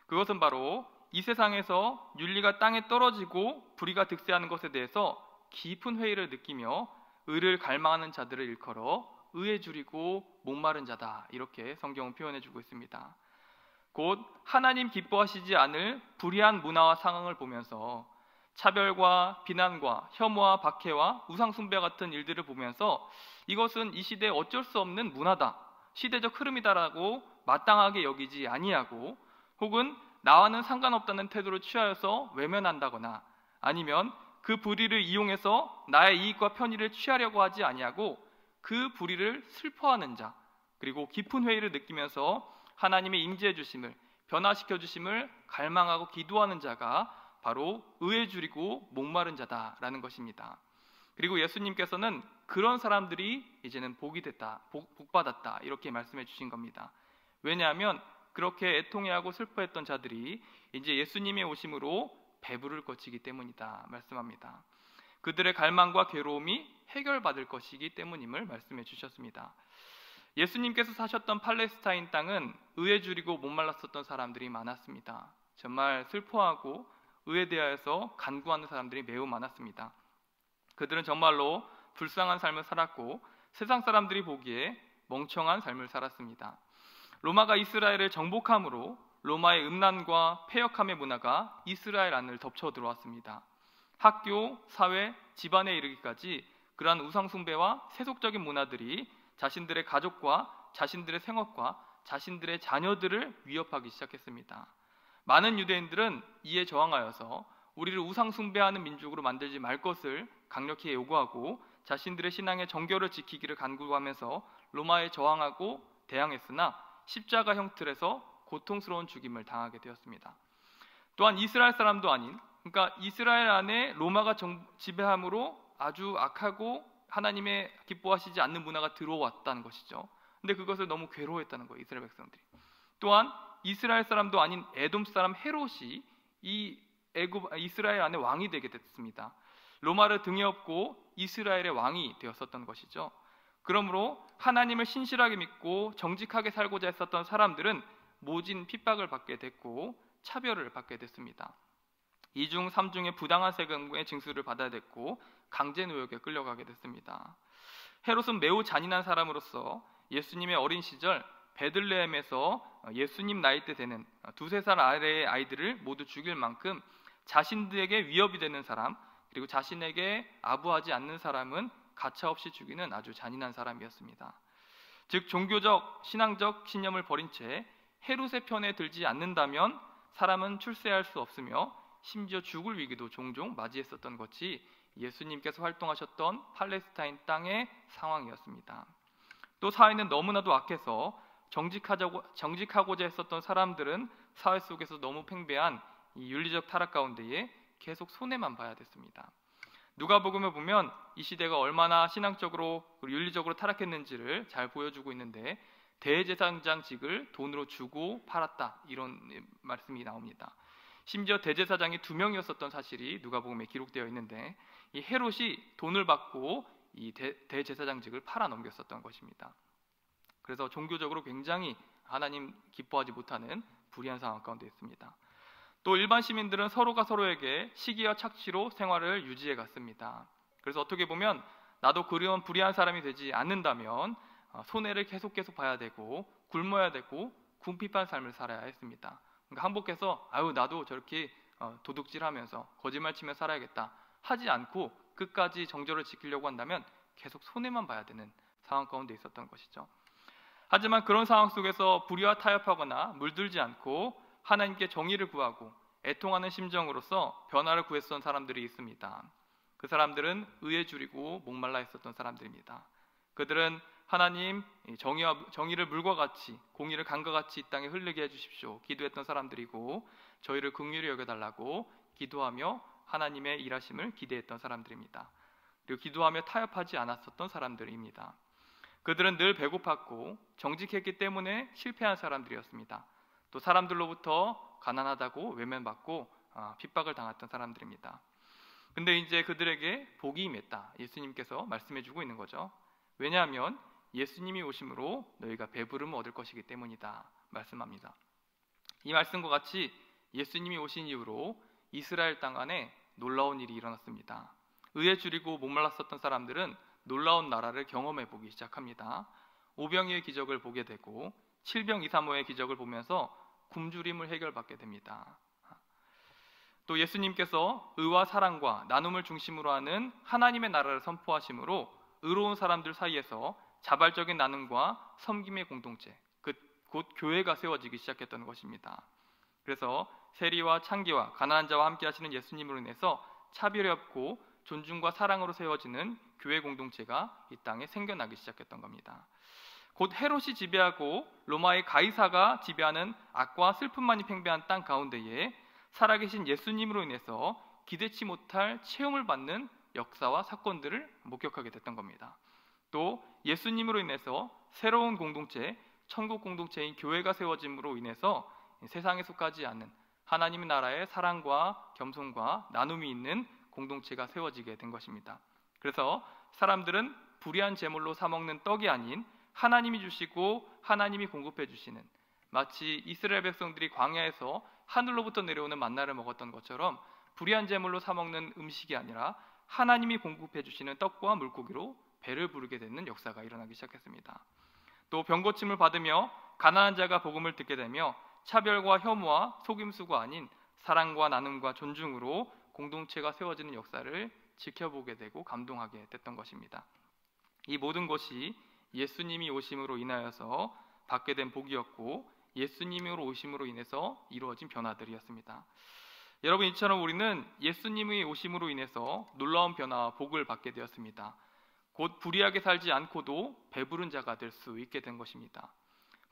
그것은 바로 이 세상에서 윤리가 땅에 떨어지고 불의가 득세하는 것에 대해서 깊은 회의를 느끼며 의를 갈망하는 자들을 일컬어 의에 줄이고 목마른 자다 이렇게 성경은 표현해주고 있습니다. 곧 하나님 기뻐하시지 않을 불의한 문화와 상황을 보면서 차별과 비난과 혐오와 박해와 우상숭배 같은 일들을 보면서 이것은 이 시대에 어쩔 수 없는 문화다, 시대적 흐름이다라고 마땅하게 여기지 아니하고, 혹은 나와는 상관없다는 태도를 취하여서 외면한다거나 아니면 그 불의를 이용해서 나의 이익과 편의를 취하려고 하지 아니하고 그 불의를 슬퍼하는 자, 그리고 깊은 회의를 느끼면서 하나님의 임재해 주심을, 변화시켜 주심을 갈망하고 기도하는 자가 바로 의에 줄이고 목마른 자다라는 것입니다. 그리고 예수님께서는 그런 사람들이 이제는 복이 됐다, 복받았다 이렇게 말씀해 주신 겁니다. 왜냐하면 그렇게 애통해하고 슬퍼했던 자들이 이제 예수님의 오심으로 배부를 것이기 때문이다 말씀합니다. 그들의 갈망과 괴로움이 해결받을 것이기 때문임을 말씀해 주셨습니다. 예수님께서 사셨던 팔레스타인 땅은 의에 줄이고 목말랐었던 사람들이 많았습니다. 정말 슬퍼하고 의에 대하여서 간구하는 사람들이 매우 많았습니다. 그들은 정말로 불쌍한 삶을 살았고 세상 사람들이 보기에 멍청한 삶을 살았습니다. 로마가 이스라엘을 정복함으로 로마의 음란과 패역함의 문화가 이스라엘 안을 덮쳐 들어왔습니다. 학교, 사회, 집안에 이르기까지 그러한 우상 숭배와 세속적인 문화들이 자신들의 가족과 자신들의 생업과 자신들의 자녀들을 위협하기 시작했습니다. 많은 유대인들은 이에 저항하여서 우리를 우상 숭배하는 민족으로 만들지 말 것을 강력히 요구하고 자신들의 신앙의 정교를 지키기를 간구하면서 로마에 저항하고 대항했으나 십자가 형틀에서 고통스러운 죽임을 당하게 되었습니다. 또한 이스라엘 사람도 아닌, 그러니까 이스라엘 안에 로마가 지배함으로 아주 악하고 하나님의 기뻐하시지 않는 문화가 들어왔다는 것이죠. 근데 그것을 너무 괴로워했다는 거예요, 이스라엘 백성들이. 또한 이스라엘 사람도 아닌 에돔 사람 헤롯이 이스라엘 안에 왕이 되게 됐습니다. 로마를 등에 업고 이스라엘의 왕이 되었었던 것이죠. 그러므로 하나님을 신실하게 믿고 정직하게 살고자 했었던 사람들은 모진 핍박을 받게 됐고 차별을 받게 됐습니다. 2중 3중의 부당한 세금의 징수를 받아야 됐고 강제 노역에 끌려가게 됐습니다. 헤롯은 매우 잔인한 사람으로서 예수님의 어린 시절 베들레헴에서 예수님 나이대 되는 2-3살 아래의 아이들을 모두 죽일 만큼 자신들에게 위협이 되는 사람, 그리고 자신에게 아부하지 않는 사람은 가차없이 죽이는 아주 잔인한 사람이었습니다. 즉 종교적, 신앙적 신념을 버린 채 헤롯의 편에 들지 않는다면 사람은 출세할 수 없으며 심지어 죽을 위기도 종종 맞이했었던 것이 예수님께서 활동하셨던 팔레스타인 땅의 상황이었습니다. 또 사회는 너무나도 악해서 정직하고자 했었던 사람들은 사회 속에서 너무 팽배한 이 윤리적 타락 가운데에 계속 손해만 봐야 됐습니다. 누가복음을 보면 이 시대가 얼마나 신앙적으로 그리고 윤리적으로 타락했는지를 잘 보여주고 있는데 대제사장직을 돈으로 주고 팔았다 이런 말씀이 나옵니다. 심지어 대제사장이 2명이었었던 사실이 누가복음에 기록되어 있는데 이 헤롯이 돈을 받고 이 대제사장직을 팔아 넘겼었던 것입니다. 그래서 종교적으로 굉장히 하나님 기뻐하지 못하는 불의한 상황 가운데 있습니다. 또 일반 시민들은 서로가 서로에게 시기와 착취로 생활을 유지해 갔습니다. 그래서 어떻게 보면 나도 그런 불의한 사람이 되지 않는다면 손해를 계속 봐야 되고 굶어야 되고 궁핍한 삶을 살아야 했습니다. 그러니까 항복해서 나도 저렇게 도둑질하면서 거짓말치며 살아야겠다 하지 않고 끝까지 정절을 지키려고 한다면 계속 손해만 봐야 되는 상황 가운데 있었던 것이죠. 하지만 그런 상황 속에서 불의와 타협하거나 물들지 않고 하나님께 정의를 구하고 애통하는 심정으로서 변화를 구했던 사람들이 있습니다. 그 사람들은 의에 줄이고 목말라 있었던 사람들입니다. 그들은 하나님 정의를 물과 같이 공의를 강과 같이 이 땅에 흐르게 해주십시오 기도했던 사람들이고 저희를 긍휼히 여겨달라고 기도하며 하나님의 일하심을 기대했던 사람들입니다. 그리고 기도하며 타협하지 않았었던 사람들입니다. 그들은 늘 배고팠고 정직했기 때문에 실패한 사람들이었습니다. 또 사람들로부터 가난하다고 외면받고 핍박을 당했던 사람들입니다. 근데 이제 그들에게 복이 임했다. 예수님께서 말씀해주고 있는 거죠. 왜냐하면 예수님이 오심으로 너희가 배부름을 얻을 것이기 때문이다 말씀합니다. 이 말씀과 같이 예수님이 오신 이후로 이스라엘 땅 안에 놀라운 일이 일어났습니다. 의에 줄이고 목말랐었던 사람들은 놀라운 나라를 경험해 보기 시작합니다. 오병이의 기적을 보게 되고 칠병이사모의 기적을 보면서 굶주림을 해결받게 됩니다. 또 예수님께서 의와 사랑과 나눔을 중심으로 하는 하나님의 나라를 선포하심으로 의로운 사람들 사이에서 자발적인 나눔과 섬김의 공동체, 곧 교회가 세워지기 시작했던 것입니다. 그래서 세리와 창기와 가난한 자와 함께 하시는 예수님으로 인해서 차별이 없고 존중과 사랑으로 세워지는 교회 공동체가 이 땅에 생겨나기 시작했던 겁니다. 곧 헤롯이 지배하고 로마의 가이사가 지배하는 악과 슬픔만이 팽배한 땅 가운데에 살아계신 예수님으로 인해서 기대치 못할 체험을 받는 역사와 사건들을 목격하게 됐던 겁니다. 또 예수님으로 인해서 새로운 공동체, 천국 공동체인 교회가 세워짐으로 인해서 세상에 속하지 않는 하나님의 나라의 사랑과 겸손과 나눔이 있는 공동체가 세워지게 된 것입니다. 그래서 사람들은 불의한 제물로 사먹는 떡이 아닌 하나님이 주시고 하나님이 공급해 주시는, 마치 이스라엘 백성들이 광야에서 하늘로부터 내려오는 만나를 먹었던 것처럼 불의한 제물로 사먹는 음식이 아니라 하나님이 공급해 주시는 떡과 물고기로 배를 부르게 되는 역사가 일어나기 시작했습니다. 또 병고침을 받으며 가난한 자가 복음을 듣게 되며 차별과 혐오와 속임수가 아닌 사랑과 나눔과 존중으로 공동체가 세워지는 역사를 지켜보게 되고 감동하게 됐던 것입니다. 이 모든 것이 예수님이 오심으로 인하여서 받게 된 복이었고 예수님으로 오심으로 인해서 이루어진 변화들이었습니다. 여러분, 이처럼 우리는 예수님의 오심으로 인해서 놀라운 변화와 복을 받게 되었습니다. 곧 불의하게 살지 않고도 배부른 자가 될 수 있게 된 것입니다.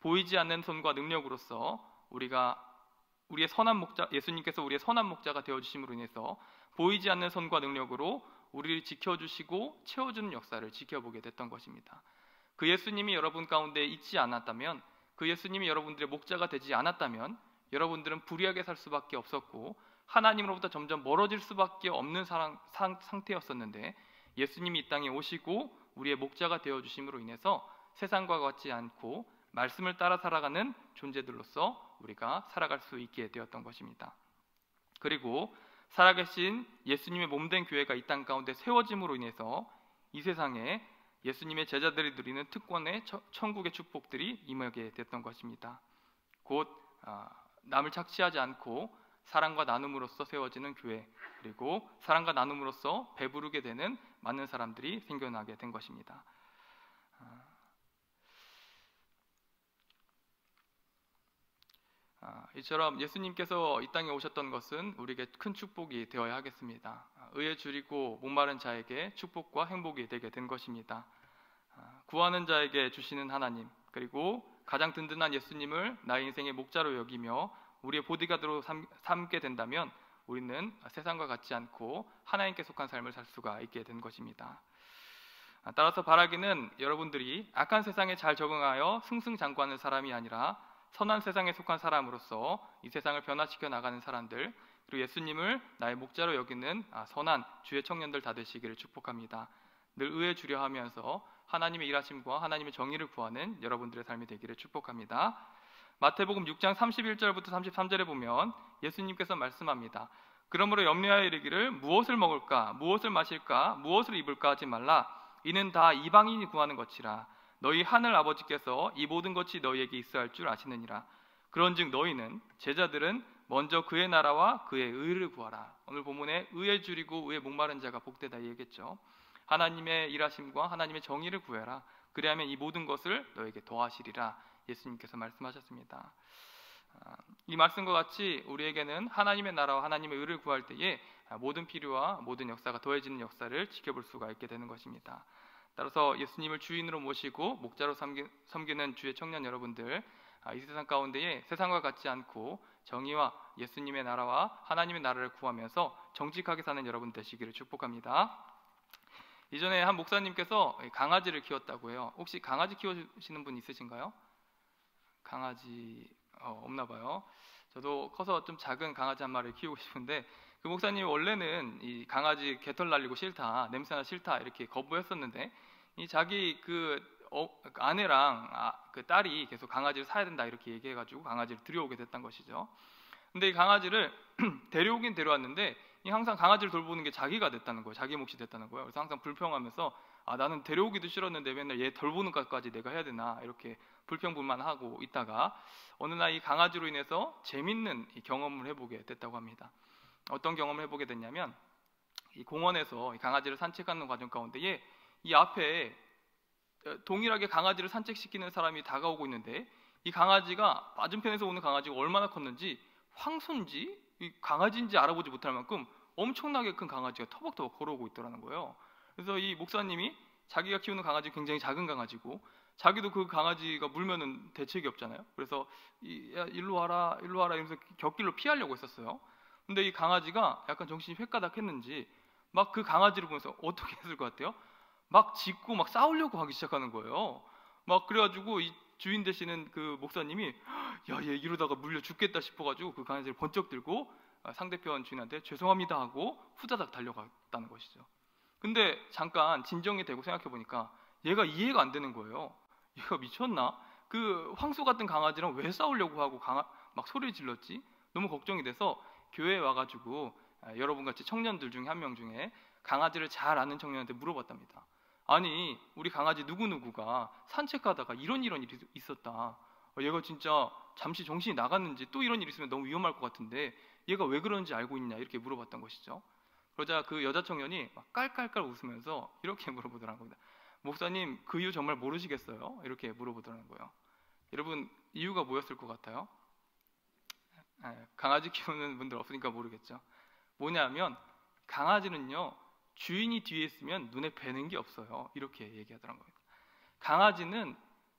보이지 않는 손과 능력으로서 우리의 선한 목자, 예수님께서 우리의 선한 목자가 되어주심으로 인해서 보이지 않는 손과 능력으로 우리를 지켜주시고 채워주는 역사를 지켜보게 됐던 것입니다. 그 예수님이 여러분 가운데 있지 않았다면, 그 예수님이 여러분들의 목자가 되지 않았다면 여러분들은 불의하게 살 수밖에 없었고 하나님으로부터 점점 멀어질 수밖에 없는 상태였었는데, 예수님이 이 땅에 오시고 우리의 목자가 되어주심으로 인해서 세상과 같지 않고 말씀을 따라 살아가는 존재들로서 우리가 살아갈 수 있게 되었던 것입니다. 그리고 살아계신 예수님의 몸된 교회가 이 땅 가운데 세워짐으로 인해서 이 세상에 예수님의 제자들이 누리는 특권의 천국의 축복들이 임하게 됐던 것입니다. 곧 남을 착취하지 않고 사랑과 나눔으로써 세워지는 교회, 그리고 사랑과 나눔으로써 배부르게 되는 많은 사람들이 생겨나게 된 것입니다. 이처럼 예수님께서 이 땅에 오셨던 것은 우리에게 큰 축복이 되어야 하겠습니다. 의에 줄이고 목마른 자에게 축복과 행복이 되게 된 것입니다. 구하는 자에게 주시는 하나님, 그리고 가장 든든한 예수님을 나의 인생의 목자로 여기며 우리의 보디가드로 삼게 된다면 우리는 세상과 같지 않고 하나님께 속한 삶을 살 수가 있게 된 것입니다. 따라서 바라기는 여러분들이 악한 세상에 잘 적응하여 승승장구하는 사람이 아니라 선한 세상에 속한 사람으로서 이 세상을 변화시켜 나가는 사람들, 그리고 예수님을 나의 목자로 여기는 선한 주의 청년들 다 되시기를 축복합니다. 늘 의에 주려 하면서 하나님의 일하심과 하나님의 정의를 구하는 여러분들의 삶이 되기를 축복합니다. 마태복음 6장 31절부터 33절에 보면 예수님께서 말씀합니다. 그러므로 염려하여 이르기를 무엇을 먹을까, 무엇을 마실까, 무엇을 입을까 하지 말라. 이는 다 이방인이 구하는 것이라. 너희 하늘 아버지께서 이 모든 것이 너희에게 있어야 할 줄 아시느니라. 그런즉 너희는, 제자들은 먼저 그의 나라와 그의 의를 구하라. 오늘 본문에 의에 줄이고 의에 목마른 자가 복되다 얘기했죠. 하나님의 일하심과 하나님의 정의를 구해라. 그리하면 이 모든 것을 너에게 더하시리라. 예수님께서 말씀하셨습니다. 이 말씀과 같이 우리에게는 하나님의 나라와 하나님의 의를 구할 때에 모든 필요와 모든 역사가 더해지는 역사를 지켜볼 수가 있게 되는 것입니다. 따라서 예수님을 주인으로 모시고 목자로 섬기는 주의 청년 여러분들, 이 세상 가운데에 세상과 같지 않고 정의와 예수님의 나라와 하나님의 나라를 구하면서 정직하게 사는 여러분 되시기를 축복합니다. 이전에 한 목사님께서 강아지를 키웠다고 해요. 혹시 강아지 키우시는 분 있으신가요? 강아지 없나 봐요. 저도 커서 좀 작은 강아지 한 마리를 키우고 싶은데, 그 목사님이 원래는 이 강아지 개털 날리고 싫다, 냄새나 싫다 이렇게 거부했었는데, 이 자기 아내랑 그 딸이 계속 강아지를 사야 된다 이렇게 얘기해가지고 강아지를 들여오게 됐던 것이죠. 근데 이 강아지를 데려오긴 데려왔는데 항상 강아지를 돌보는 게 자기가 됐다는 거예요. 자기 몫이 됐다는 거예요. 그래서 항상 불평하면서 나는 데려오기도 싫었는데 맨날 얘 돌보는 것까지 내가 해야 되나 이렇게 불평불만하고 있다가 어느 날 이 강아지로 인해서 재밌는 이 경험을 해보게 됐다고 합니다. 어떤 경험을 해보게 됐냐면, 이 공원에서 이 강아지를 산책하는 과정 가운데에 이 앞에 동일하게 강아지를 산책시키는 사람이 다가오고 있는데, 이 강아지가 맞은편에서 오는 강아지가 얼마나 컸는지 황소인지 이 강아지인지 알아보지 못할 만큼 엄청나게 큰 강아지가 터벅터벅 걸어오고 있더라는 거예요. 그래서 이 목사님이 자기가 키우는 강아지 굉장히 작은 강아지고 자기도 그 강아지가 물면은 대책이 없잖아요. 그래서 야, 일로 와라 이러면서 곁길로 피하려고 했었어요. 근데 이 강아지가 약간 정신이 횟가닥했는지 막 그 강아지를 보면서 어떻게 했을 것 같아요? 막 짖고 막 싸우려고 하기 시작하는 거예요. 막 그래가지고 주인 되시는 그 목사님이 야, 얘 이러다가 물려 죽겠다 싶어가지고 그 강아지를 번쩍 들고 상대편 주인한테 죄송합니다 하고 후다닥 달려갔다는 것이죠. 근데 잠깐 진정이 되고 생각해 보니까 얘가 이해가 안 되는 거예요. 얘가 미쳤나? 그 황소 같은 강아지랑 왜 싸우려고 하고 막 소리를 질렀지? 너무 걱정이 돼서 교회에 와가지고 여러분 같이 청년들 중에 한 명 중에 강아지를 잘 아는 청년한테 물어봤답니다. 아니, 우리 강아지 누구누구가 산책하다가 이런 일이 있었다. 얘가 진짜 잠시 정신이 나갔는지 또 이런 일이 있으면 너무 위험할 것 같은데 얘가 왜 그런지 알고 있냐 이렇게 물어봤던 것이죠. 그러자 그 여자 청년이 막 깔깔깔 웃으면서 이렇게 물어보더라고요. 목사님, 그 이유 정말 모르시겠어요? 이렇게 물어보더라고요. 여러분, 이유가 뭐였을 것 같아요? 강아지 키우는 분들 없으니까 모르겠죠. 뭐냐면 강아지는요, 주인이 뒤에 있으면 눈에 뵈는 게 없어요. 이렇게 얘기하더라고요. 강아지는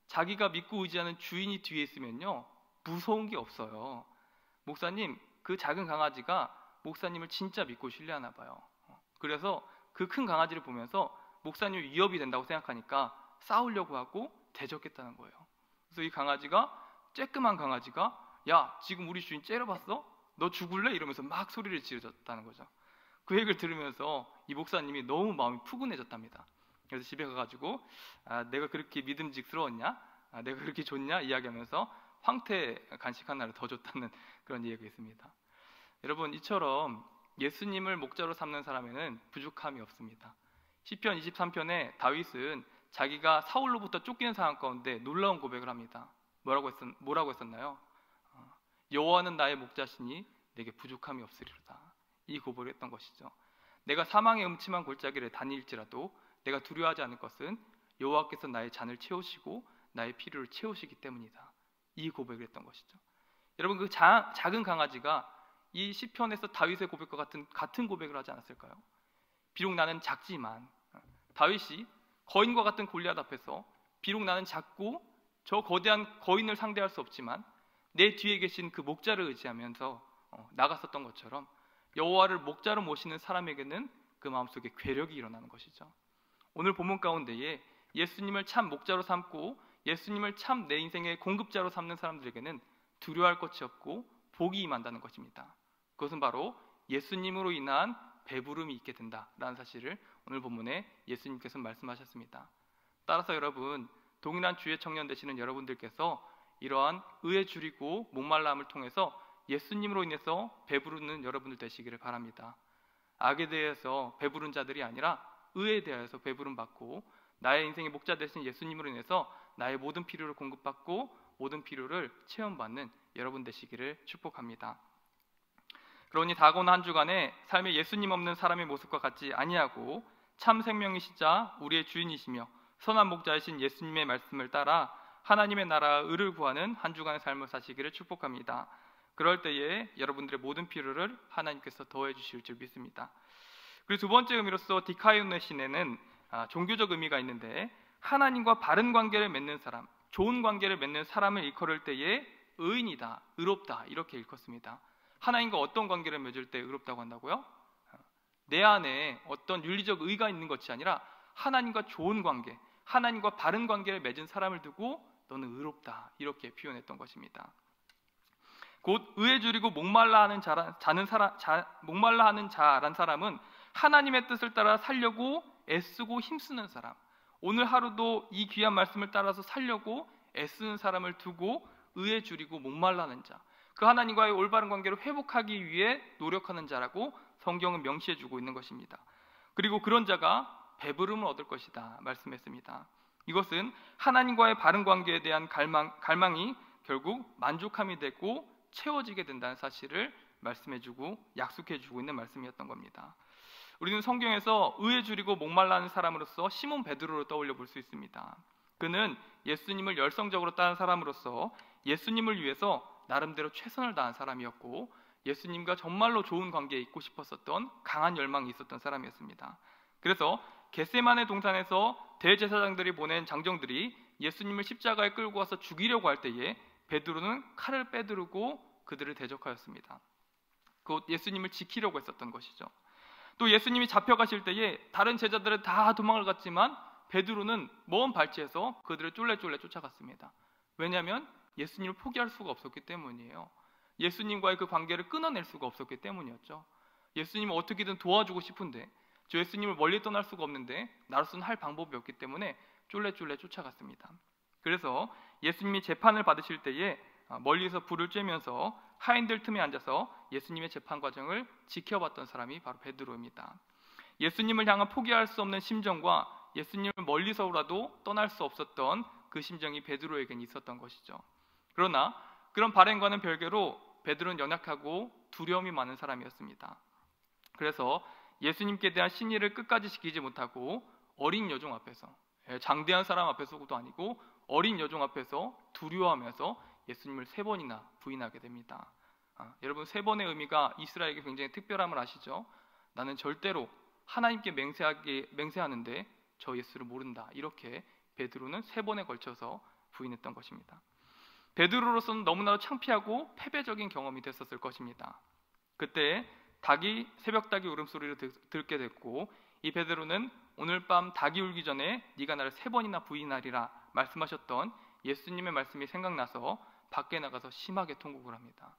자기가 믿고 의지하는 주인이 뒤에 있으면요, 무서운 게 없어요. 목사님, 그 작은 강아지가 목사님을 진짜 믿고 신뢰하나 봐요. 그래서 그 큰 강아지를 보면서 목사님이 위협이 된다고 생각하니까 싸우려고 하고 대적했다는 거예요. 그래서 이 강아지가, 쬐끄만 강아지가 야, 지금 우리 주인 째려봤어? 너 죽을래? 이러면서 막 소리를 지르셨다는 거죠. 그 얘기를 들으면서 이 목사님이 너무 마음이 푸근해졌답니다. 그래서 집에 가가지고 내가 그렇게 믿음직스러웠냐? 내가 그렇게 좋냐? 이야기하면서 황태 간식 하나를 더 줬다는 그런 얘기가 있습니다. 여러분, 이처럼 예수님을 목자로 삼는 사람에는 부족함이 없습니다. 시편 23편에 다윗은 자기가 사울로부터 쫓기는 상황 가운데 놀라운 고백을 합니다. 뭐라고 했었나요? 여호와는 나의 목자시니 내게 부족함이 없으리로다. 이 고백을 했던 것이죠. 내가 사망의 음침한 골짜기를 다닐지라도 내가 두려워하지 않을 것은 여호와께서 나의 잔을 채우시고 나의 필요를 채우시기 때문이다. 이 고백을 했던 것이죠. 여러분, 그 작은 강아지가 이 시편에서 다윗의 고백과 같은 고백을 하지 않았을까요? 비록 나는 작지만, 다윗이 거인과 같은 골리앗 앞에서 비록 나는 작고 저 거대한 거인을 상대할 수 없지만 내 뒤에 계신 그 목자를 의지하면서 나갔었던 것처럼 여호와를 목자로 모시는 사람에게는 그 마음속에 괴력이 일어나는 것이죠. 오늘 본문 가운데에 예수님을 참 목자로 삼고 예수님을 참 내 인생의 공급자로 삼는 사람들에게는 두려워할 것이 없고 복이 임한다는 것입니다. 그것은 바로 예수님으로 인한 배부름이 있게 된다라는 사실을 오늘 본문에 예수님께서 말씀하셨습니다. 따라서 여러분, 동일한 주의 청년 되시는 여러분들께서 이러한 의에 줄이고 목말라함을 통해서 예수님으로 인해서 배부르는 여러분들 되시기를 바랍니다. 악에 대해서 배부른 자들이 아니라 의에 대해서 배부름 받고 나의 인생의 목자 되신 예수님으로 인해서 나의 모든 필요를 공급받고 모든 필요를 체험받는 여러분 되시기를 축복합니다. 그러니 다가온 한 주간에 삶에 예수님 없는 사람의 모습과 같지 아니하고 참 생명이시자 우리의 주인이시며 선한 목자이신 예수님의 말씀을 따라 하나님의 나라와 의를 구하는 한 주간의 삶을 사시기를 축복합니다. 그럴 때에 여러분들의 모든 필요를 하나님께서 더해 주실 줄 믿습니다. 그리고 두 번째 의미로서 디카이오네시네는 종교적 의미가 있는데 하나님과 바른 관계를 맺는 사람, 좋은 관계를 맺는 사람을 일컬을 때에 의인이다, 의롭다 이렇게 일컫습니다. 하나님과 어떤 관계를 맺을 때 의롭다고 한다고요? 내 안에 어떤 윤리적 의가 있는 것이 아니라 하나님과 좋은 관계, 하나님과 바른 관계를 맺은 사람을 두고 너는 의롭다 이렇게 표현했던 것입니다. 곧 의에 줄이고 목말라 하는 자란 사람은 하나님의 뜻을 따라 살려고 애쓰고 힘쓰는 사람, 오늘 하루도 이 귀한 말씀을 따라서 살려고 애쓰는 사람을 두고 의에 줄이고 목말라는 자, 그 하나님과의 올바른 관계를 회복하기 위해 노력하는 자라고 성경은 명시해주고 있는 것입니다. 그리고 그런 자가 배부름을 얻을 것이다 말씀했습니다. 이것은 하나님과의 바른 관계에 대한 갈망이 결국 만족함이 되고 채워지게 된다는 사실을 말씀해주고 약속해주고 있는 말씀이었던 겁니다. 우리는 성경에서 의에 줄이고 목말라하는 사람으로서 시몬 베드로를 떠올려 볼 수 있습니다. 그는 예수님을 열성적으로 따른 사람으로서 예수님을 위해서 나름대로 최선을 다한 사람이었고 예수님과 정말로 좋은 관계에 있고 싶었었던 강한 열망이 있었던 사람이었습니다. 그래서 겟세마네 동산에서 대제사장들이 보낸 장정들이 예수님을 십자가에 끌고 와서 죽이려고 할 때에 베드로는 칼을 빼두르고 그들을 대적하였습니다. 곧 예수님을 지키려고 했었던 것이죠. 또 예수님이 잡혀가실 때에 다른 제자들은 다 도망을 갔지만 베드로는 먼 발치에서 그들을 쫄래쫄래 쫓아갔습니다. 왜냐하면 예수님을 포기할 수가 없었기 때문이에요. 예수님과의 그 관계를 끊어낼 수가 없었기 때문이었죠. 예수님을 어떻게든 도와주고 싶은데 저 예수님을 멀리 떠날 수가 없는데 나로서는 할 방법이 없기 때문에 쫄래쫄래 쫓아갔습니다. 그래서 예수님이 재판을 받으실 때에 멀리서 불을 쬐면서 하인들 틈에 앉아서 예수님의 재판 과정을 지켜봤던 사람이 바로 베드로입니다. 예수님을 향한 포기할 수 없는 심정과 예수님을 멀리서라도 떠날 수 없었던 그 심정이 베드로에겐 있었던 것이죠. 그러나 그런 발행과는 별개로 베드로는 연약하고 두려움이 많은 사람이었습니다. 그래서 예수님께 대한 신의를 끝까지 지키지 못하고 어린 여종 앞에서, 장대한 사람 앞에서도 아니고 어린 여종 앞에서 두려워하면서 예수님을 3번이나 부인하게 됩니다. 여러분, 3번의 의미가 이스라엘에게 굉장히 특별함을 아시죠? 나는 절대로 하나님께 맹세하는데 저 예수를 모른다. 이렇게 베드로는 3번에 걸쳐서 부인했던 것입니다. 베드로로서는 너무나도 창피하고 패배적인 경험이 됐었을 것입니다. 그때 새벽 닭이 울음소리를 듣게 됐고 이 베드로는 오늘 밤 닭이 울기 전에 네가 나를 3번이나 부인하리라 말씀하셨던 예수님의 말씀이 생각나서 밖에 나가서 심하게 통곡을 합니다.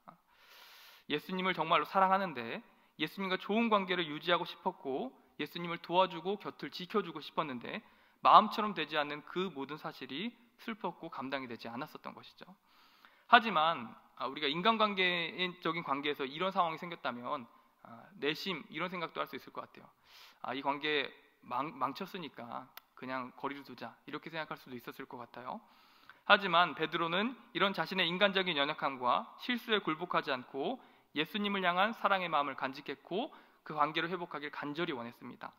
예수님을 정말로 사랑하는데 예수님과 좋은 관계를 유지하고 싶었고 예수님을 도와주고 곁을 지켜주고 싶었는데 마음처럼 되지 않는 그 모든 사실이 슬펐고 감당이 되지 않았었던 것이죠. 하지만 우리가 인간관계적인 관계에서 이런 상황이 생겼다면 내심 이런 생각도 할 수 있을 것 같아요. 이 관계 망쳤으니까 그냥 거리를 두자 이렇게 생각할 수도 있었을 것 같아요. 하지만 베드로는 이런 자신의 인간적인 연약함과 실수에 굴복하지 않고 예수님을 향한 사랑의 마음을 간직했고 그 관계를 회복하길 간절히 원했습니다.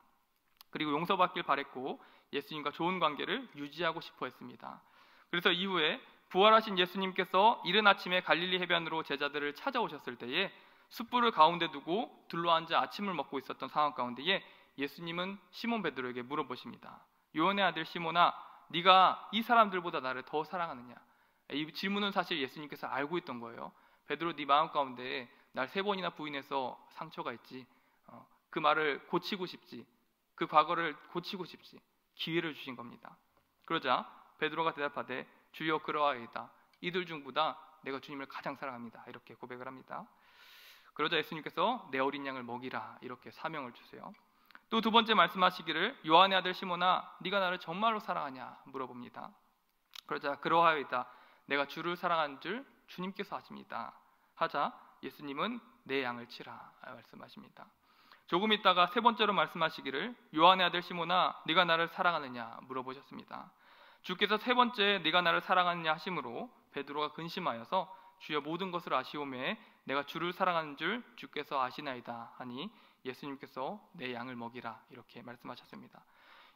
그리고 용서받길 바랬고 예수님과 좋은 관계를 유지하고 싶어 했습니다. 그래서 이후에 부활하신 예수님께서 이른 아침에 갈릴리 해변으로 제자들을 찾아오셨을 때에 숯불을 가운데 두고 둘러앉아 아침을 먹고 있었던 상황 가운데에 예수님은 시몬 베드로에게 물어보십니다. 요한의 아들 시몬아, 네가 이 사람들보다 나를 더 사랑하느냐? 이 질문은 사실 예수님께서 알고 있던 거예요. 베드로, 네 마음 가운데 날 3번이나 부인해서 상처가 있지. 그 말을 고치고 싶지. 그 과거를 고치고 싶지. 기회를 주신 겁니다. 그러자 베드로가 대답하되 주여 그러하이다. 이들 중보다 내가 주님을 가장 사랑합니다. 이렇게 고백을 합니다. 그러자 예수님께서 내 어린 양을 먹이라 이렇게 사명을 주세요. 또 2번째 말씀하시기를 요한의 아들 시몬아 네가 나를 정말로 사랑하냐 물어봅니다. 그러자 그러하이다. 내가 주를 사랑하는 줄 주님께서 아십니다. 하자 예수님은 내 양을 치라 말씀하십니다. 조금 있다가 3번째로 말씀하시기를 요한의 아들 시몬아 네가 나를 사랑하느냐 물어보셨습니다. 주께서 3번째 네가 나를 사랑하느냐 하심으로 베드로가 근심하여서 주여 모든 것을 아시오매 내가 주를 사랑하는 줄 주께서 아시나이다 하니 예수님께서 내 양을 먹이라 이렇게 말씀하셨습니다.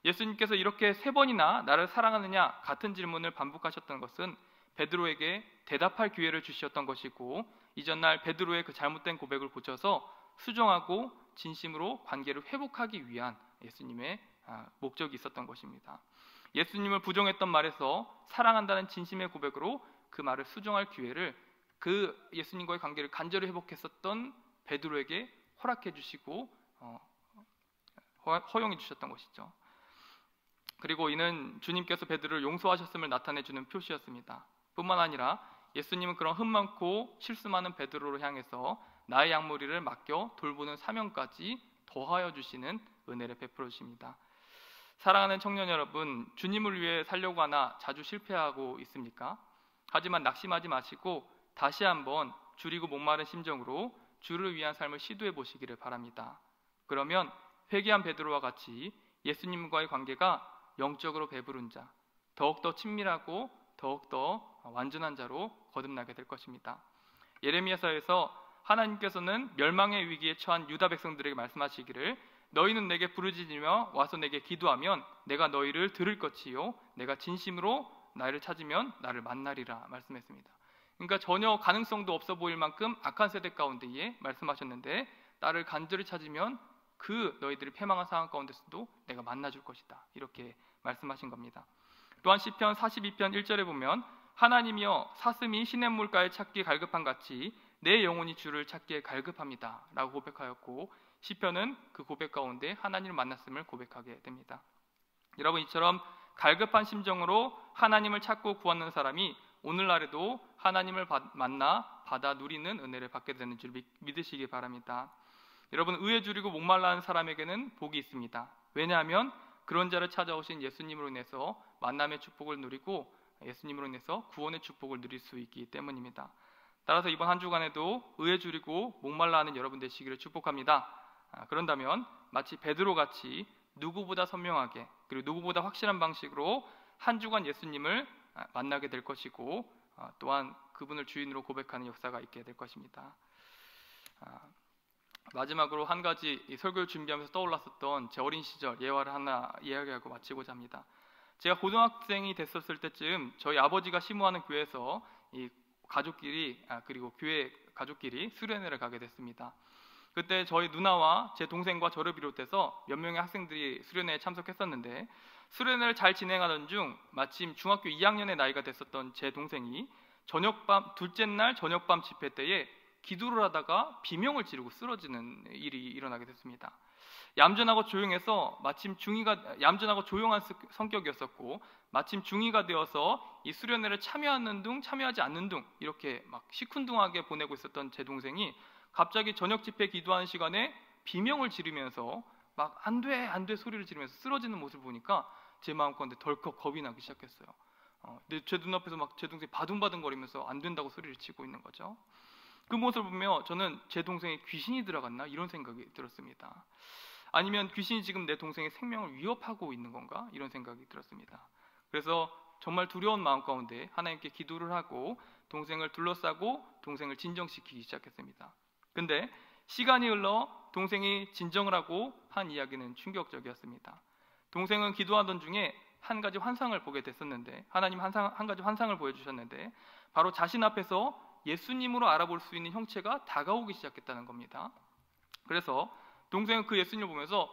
예수님께서 이렇게 3번이나 나를 사랑하느냐 같은 질문을 반복하셨던 것은 베드로에게 대답할 기회를 주셨던 것이고 이전날 베드로의 그 잘못된 고백을 고쳐서 수정하고 진심으로 관계를 회복하기 위한 예수님의 목적이 있었던 것입니다. 예수님을 부정했던 말에서 사랑한다는 진심의 고백으로 그 말을 수정할 기회를 그 예수님과의 관계를 간절히 회복했었던 베드로에게 허락해 주시고 허용해 주셨던 것이죠. 그리고 이는 주님께서 베드로를 용서하셨음을 나타내주는 표시였습니다. 뿐만 아니라 예수님은 그런 흠 많고 실수 많은 베드로를 향해서 나의 양무리를 맡겨 돌보는 사명까지 더하여 주시는 은혜를 베풀어 주십니다. 사랑하는 청년 여러분, 주님을 위해 살려고 하나 자주 실패하고 있습니까? 하지만 낙심하지 마시고 다시 한번 줄이고 목마른 심정으로 주를 위한 삶을 시도해 보시기를 바랍니다. 그러면 회개한 베드로와 같이 예수님과의 관계가 영적으로 배부른 자, 더욱더 친밀하고 더욱더 완전한 자로 거듭나게 될 것입니다. 예레미야서에서 하나님께서는 멸망의 위기에 처한 유다 백성들에게 말씀하시기를 너희는 내게 부르짖으며 와서 내게 기도하면 내가 너희를 들을 것이요 내가 진심으로 나를 찾으면 나를 만나리라 말씀했습니다. 그러니까 전혀 가능성도 없어 보일 만큼 악한 세대 가운데에 말씀하셨는데 나를 간절히 찾으면 그 너희들이 패망한 상황 가운데서도 내가 만나줄 것이다 이렇게 말씀하신 겁니다. 또한 시편 42편 1절에 보면 하나님이여 사슴이 시냇물가에 찾기 갈급한 같이 내 영혼이 주를 찾기에 갈급합니다 라고 고백하였고 시편은 그 고백 가운데 하나님을 만났음을 고백하게 됩니다. 여러분 이처럼 갈급한 심정으로 하나님을 찾고 구하는 사람이 오늘날에도 하나님을 만나 받아 누리는 은혜를 받게 되는 줄 믿으시기 바랍니다. 여러분, 의에 줄이고 목말라 하는 사람에게는 복이 있습니다. 왜냐하면 그런 자를 찾아오신 예수님으로 인해서 만남의 축복을 누리고 예수님으로 인해서 구원의 축복을 누릴 수 있기 때문입니다. 따라서 이번 한 주간에도 의에 줄이고 목말라 하는 여러분 되시기를 축복합니다. 그런다면 마치 베드로같이 누구보다 선명하게 그리고 누구보다 확실한 방식으로 한 주간 예수님을 만나게 될 것이고 또한 그분을 주인으로 고백하는 역사가 있게 될 것입니다. 마지막으로 한 가지 이 설교를 준비하면서 떠올랐었던 제 어린 시절 예화를 하나 이야기하고 마치고자 합니다. 제가 고등학생이 됐었을 때쯤 저희 아버지가 심우하는 교회에서 이 가족끼리 그리고 교회 가족끼리 수련회를 가게 됐습니다. 그때 저희 누나와 제 동생과 저를 비롯해서 몇 명의 학생들이 수련회에 참석했었는데 수련회를 잘 진행하던 중 마침 중학교 2학년의 나이가 됐었던 제 동생이 둘째 날 저녁밤 집회 때에 기도를 하다가 비명을 지르고 쓰러지는 일이 일어나게 됐습니다. 얌전하고 조용해서 마침 얌전하고 조용한 성격이었었고 마침 중2가 되어서 이 수련회를 참여하는 둥 참여하지 않는 둥 이렇게 막 시큰둥하게 보내고 있었던 제 동생이 갑자기 저녁 집회 기도하는 시간에 비명을 지르면서 막 안 돼 소리를 지르면서 쓰러지는 모습을 보니까 제 마음가운데 덜컥 겁이 나기 시작했어요. 근데 제 눈앞에서 막 제 동생이 바둥바둥거리면서 안 된다고 소리를 치고 있는 거죠. 그 모습을 보며 저는 제 동생에 귀신이 들어갔나 이런 생각이 들었습니다. 아니면 귀신이 지금 내 동생의 생명을 위협하고 있는 건가 이런 생각이 들었습니다. 그래서 정말 두려운 마음 가운데 하나님께 기도를 하고 동생을 둘러싸고 동생을 진정시키기 시작했습니다. 근데 시간이 흘러 동생이 진정을 하고 한 이야기는 충격적이었습니다. 동생은 기도하던 중에 한 가지 환상을 보게 됐었는데 하나님 한 가지 환상을 보여주셨는데 바로 자신 앞에서 예수님으로 알아볼 수 있는 형체가 다가오기 시작했다는 겁니다. 그래서 동생은 그 예수님을 보면서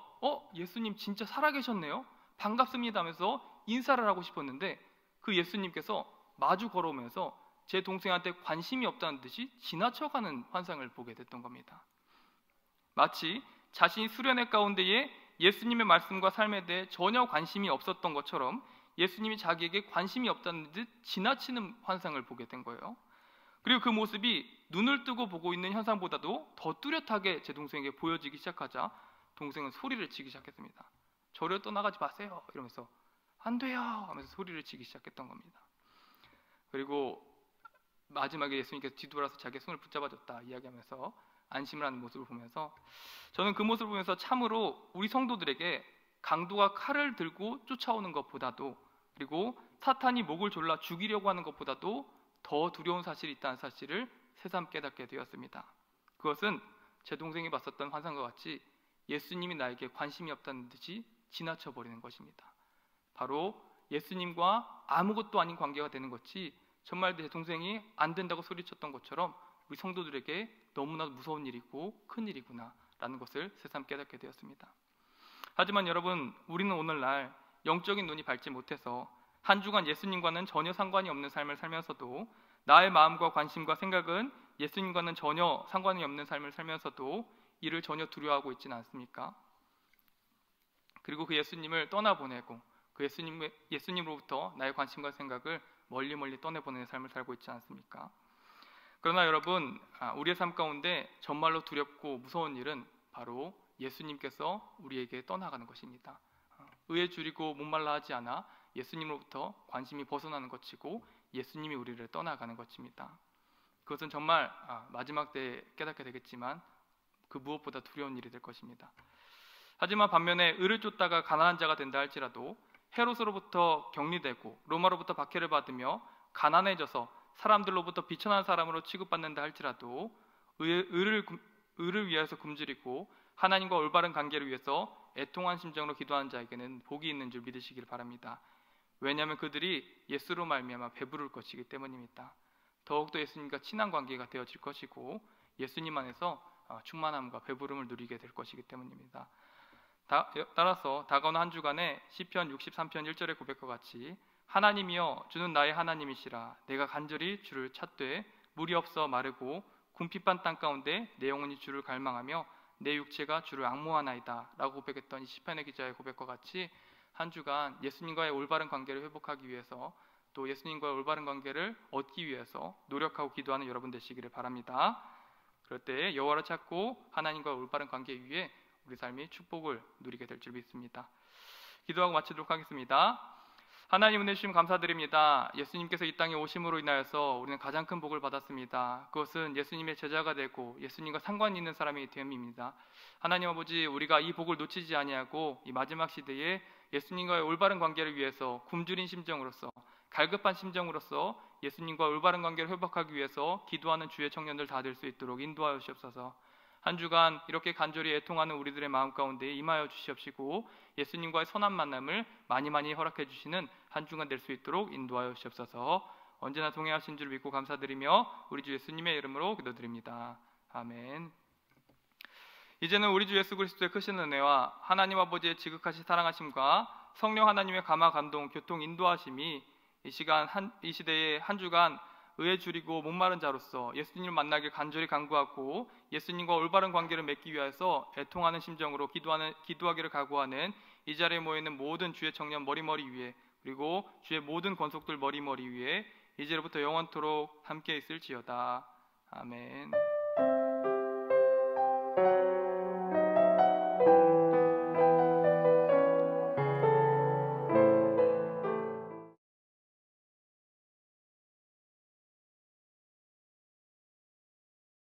예수님 진짜 살아계셨네요. 반갑습니다 하면서 인사를 하고 싶었는데 그 예수님께서 마주 걸어오면서 제 동생한테 관심이 없다는 듯이 지나쳐가는 환상을 보게 됐던 겁니다. 마치 자신이 수련회 가운데에 예수님의 말씀과 삶에 대해 전혀 관심이 없었던 것처럼 예수님이 자기에게 관심이 없다는 듯 지나치는 환상을 보게 된 거예요. 그리고 그 모습이 눈을 뜨고 보고 있는 현상보다도 더 뚜렷하게 제 동생에게 보여지기 시작하자 동생은 소리를 치기 시작했습니다. 저를 떠나가지 마세요 이러면서 안 돼요 하면서 소리를 치기 시작했던 겁니다. 그리고 마지막에 예수님께서 뒤돌아서 자기의 손을 붙잡아줬다 이야기하면서 안심을 하는 모습을 보면서 저는 그 모습을 보면서 참으로 우리 성도들에게 강도가 칼을 들고 쫓아오는 것보다도 그리고 사탄이 목을 졸라 죽이려고 하는 것보다도 더 두려운 사실이 있다는 사실을 새삼 깨닫게 되었습니다. 그것은 제 동생이 봤었던 환상과 같이 예수님이 나에게 관심이 없다는 듯이 지나쳐버리는 것입니다. 바로 예수님과 아무것도 아닌 관계가 되는 것이 정말 제 동생이 안 된다고 소리쳤던 것처럼 우리 성도들에게 너무나 무서운 일이고 큰 일이구나 라는 것을 새삼 깨닫게 되었습니다. 하지만 여러분, 우리는 오늘날 영적인 눈이 밝지 못해서 한 주간 예수님과는 전혀 상관이 없는 삶을 살면서도 나의 마음과 관심과 생각은 예수님과는 전혀 상관이 없는 삶을 살면서도 이를 전혀 두려워하고 있지는 않습니까? 그리고 그 예수님을 떠나보내고 그 예수님으로부터 나의 관심과 생각을 멀리 떠내보내는 삶을 살고 있지 않습니까? 그러나 여러분, 우리의 삶 가운데 정말로 두렵고 무서운 일은 바로 예수님께서 우리에게 떠나가는 것입니다. 의에 줄이고 목말라 하지 않아 예수님으로부터 관심이 벗어나는 것이고 예수님이 우리를 떠나가는 것입니다. 그것은 정말 마지막 때에 깨닫게 되겠지만 그 무엇보다 두려운 일이 될 것입니다. 하지만 반면에 의를 쫓다가 가난한 자가 된다 할지라도 헤롯으로부터 격리되고 로마로부터 박해를 받으며 가난해져서 사람들로부터 비천한 사람으로 취급받는다 할지라도 의를 위해서 굶주리고 하나님과 올바른 관계를 위해서 애통한 심정으로 기도하는 자에게는 복이 있는 줄 믿으시길 바랍니다. 왜냐하면 그들이 예수로 말미암아 배부를 것이기 때문입니다. 더욱더 예수님과 친한 관계가 되어질 것이고 예수님 안에서 충만함과 배부름을 누리게 될 것이기 때문입니다. 따라서 다가오는 한 주간에 시편 63편 1절의 고백과 같이 하나님이여 주는 나의 하나님이시라 내가 간절히 주를 찾되 물이 없어 마르고 궁핍한 땅 가운데 내 영혼이 주를 갈망하며 내 육체가 주를 앙모하나이다 라고 고백했던 이 시편의 기자의 고백과 같이 한 주간 예수님과의 올바른 관계를 회복하기 위해서 또 예수님과의 올바른 관계를 얻기 위해서 노력하고 기도하는 여러분 되시기를 바랍니다. 그럴 때 여호와를 찾고 하나님과의 올바른 관계 위에 우리 삶이 축복을 누리게 될 줄 믿습니다. 기도하고 마치도록 하겠습니다. 하나님 은혜 주심 감사드립니다. 예수님께서 이 땅에 오심으로 인하여서 우리는 가장 큰 복을 받았습니다. 그것은 예수님의 제자가 되고 예수님과 상관이 있는 사람이 됨입니다. 하나님 아버지, 우리가 이 복을 놓치지 아니하고 이 마지막 시대에 예수님과의 올바른 관계를 위해서 굶주린 심정으로서, 갈급한 심정으로서 예수님과 올바른 관계를 회복하기 위해서 기도하는 주의 청년들 다 될 수 있도록 인도하여 주시옵소서. 한 주간 이렇게 간절히 애통하는 우리들의 마음 가운데 임하여 주시옵시고 예수님과의 선한 만남을 많이 허락해 주시는 한 주간 될 수 있도록 인도하여 주시옵소서. 언제나 동행하신 줄 믿고 감사드리며 우리 주 예수님의 이름으로 기도드립니다. 아멘. 이제는 우리 주 예수 그리스도의 크신 은혜와 하나님 아버지의 지극하신 사랑하심과 성령 하나님의 감화 감동 교통 인도하심이 이 시대에 한 주간 의에 줄이고 목마른 자로서 예수님을 만나길 간절히 간구하고 예수님과 올바른 관계를 맺기 위해서 애통하는 심정으로 기도하기를 각오하는 이 자리에 모여있는 모든 주의 청년 머리머리 위에, 그리고 주의 모든 권속들 머리머리 위에 이제로부터 영원토록 함께 있을지어다. 아멘.